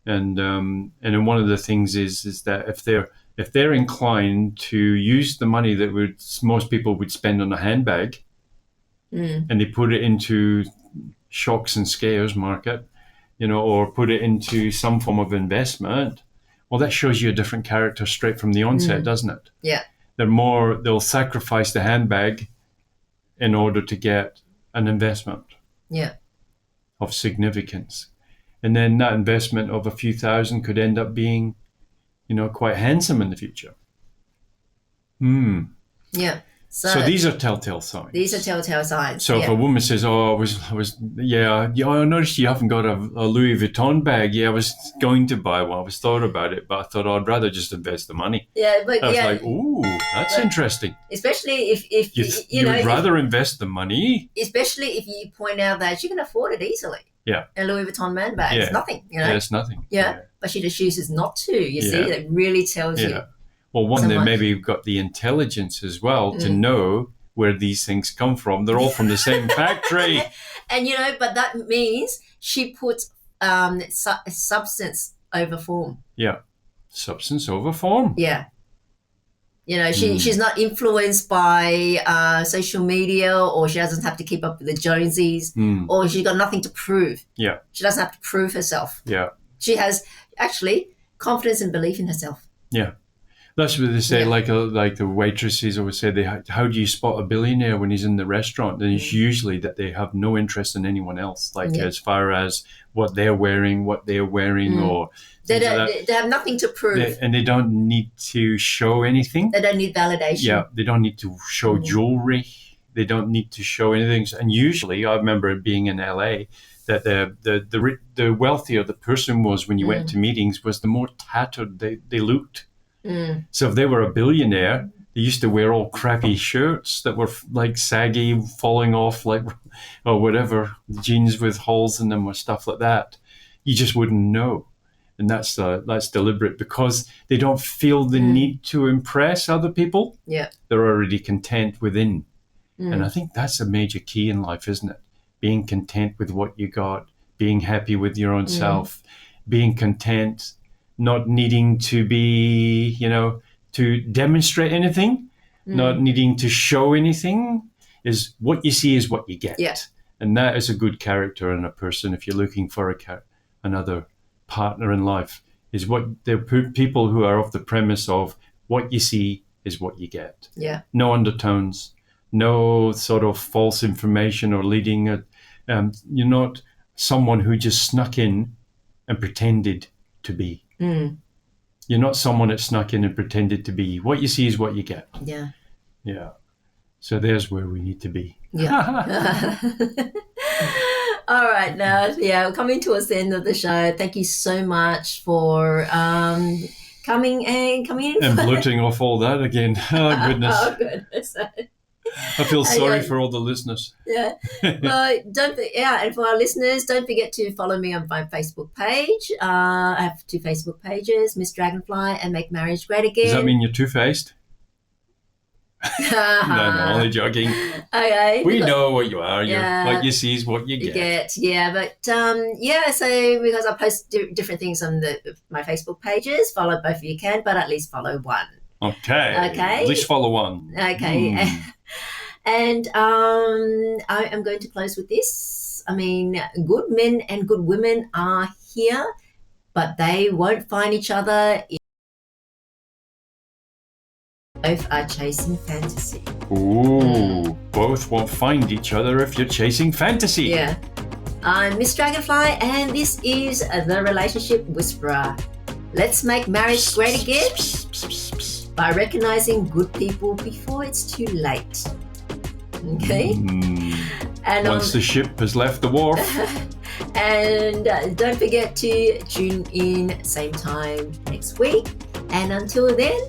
S3: And then one of the things is that if they're inclined to use the money that most people would spend on a handbag, and they put it into shocks and scares market, or put it into some form of investment, well, that shows you a different character straight from the onset, doesn't it?
S1: Yeah.
S3: They'll sacrifice the handbag in order to get an investment of significance. And then that investment of a few thousand could end up being, quite handsome in the future.
S1: Yeah.
S3: So these are telltale signs.
S1: These are telltale signs.
S3: So if a woman says, "Oh, I noticed you haven't got a Louis Vuitton bag. Yeah, I was going to buy one. I was thought about it, but I thought I'd rather just invest the money."
S1: Yeah, but
S3: I was like, "Ooh, that's interesting."
S1: Especially if
S3: you'd rather invest the money.
S1: Especially if you point out that she can afford it easily.
S3: Yeah.
S1: A Louis Vuitton handbag. It's nothing,
S3: Yeah, it's nothing.
S1: Yeah. But she just chooses not to. You see, that really tells you.
S3: Well, one, they maybe have got the intelligence as well to know where these things come from. They're all from the same factory.
S1: And, but that means she puts substance over form.
S3: Yeah. Substance over form.
S1: Yeah. She's not influenced by social media, or she doesn't have to keep up with the Jonesies, or she's got nothing to prove.
S3: Yeah.
S1: She doesn't have to prove herself.
S3: Yeah.
S1: She has actually confidence and belief in herself.
S3: Yeah. That's what they say, like the waitresses always say, how do you spot a billionaire when he's in the restaurant? And it's usually that they have no interest in anyone else, as far as what they're wearing, or
S1: they have nothing to prove.
S3: And they don't need to show anything.
S1: They don't need validation.
S3: Yeah, they don't need to show jewelry. They don't need to show anything. And usually, I remember being in LA, that the wealthier the person was when you went to meetings, was the more tattered they looked. So if they were a billionaire, they used to wear all crappy shirts that were like saggy, falling off, or whatever, jeans with holes in them or stuff like that. You just wouldn't know. And that's deliberate, because they don't feel the need to impress other people.
S1: Yeah.
S3: They're already content within. And I think that's a major key in life, isn't it? Being content with what you got, being happy with your own self, being content, not needing to be, to demonstrate anything, not needing to show anything. Is what you see is what you get.
S1: Yeah.
S3: And that is a good character in a person if you're looking for another partner in life, is what they're people who are off the premise of what you see is what you get.
S1: Yeah.
S3: No undertones, no sort of false information or leading. You're not someone who just snuck in and pretended to be. You're not someone that snuck in and pretended to be. What you see is what you get.
S1: Yeah.
S3: Yeah. So there's where we need to be.
S1: Yeah. All right. Now, we're coming towards the end of the show. Thank you so much for coming in.
S3: And blurting off all that again. Oh, goodness.
S1: Oh, goodness.
S3: I feel sorry for all the listeners.
S1: Yeah. Well, and for our listeners, don't forget to follow me on my Facebook page. I have 2 Facebook pages, Miss Dragonfly and Make Marriage Great Again.
S3: Does that mean you're two-faced? No, only joking.
S1: Okay.
S3: We know what you are. What you see is what you get.
S1: Yeah, but so because I post different things on my Facebook pages, follow both of you can, but at least follow one.
S3: Okay. At least follow one.
S1: Okay. And I am going to close with this. I mean, good men and good women are here, but they won't find each other. Both are chasing fantasy.
S3: Ooh, both won't find each other if you're chasing fantasy.
S1: Yeah. I'm Miss Dragonfly, and this is The Relationship Whisperer. Let's make marriage great again by recognizing good people before it's too late. Okay? And
S3: once the ship has left the wharf.
S1: And don't forget to tune in same time next week. And until then,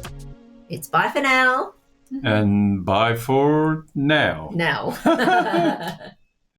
S1: it's bye for now.
S3: And bye for now.
S1: Now.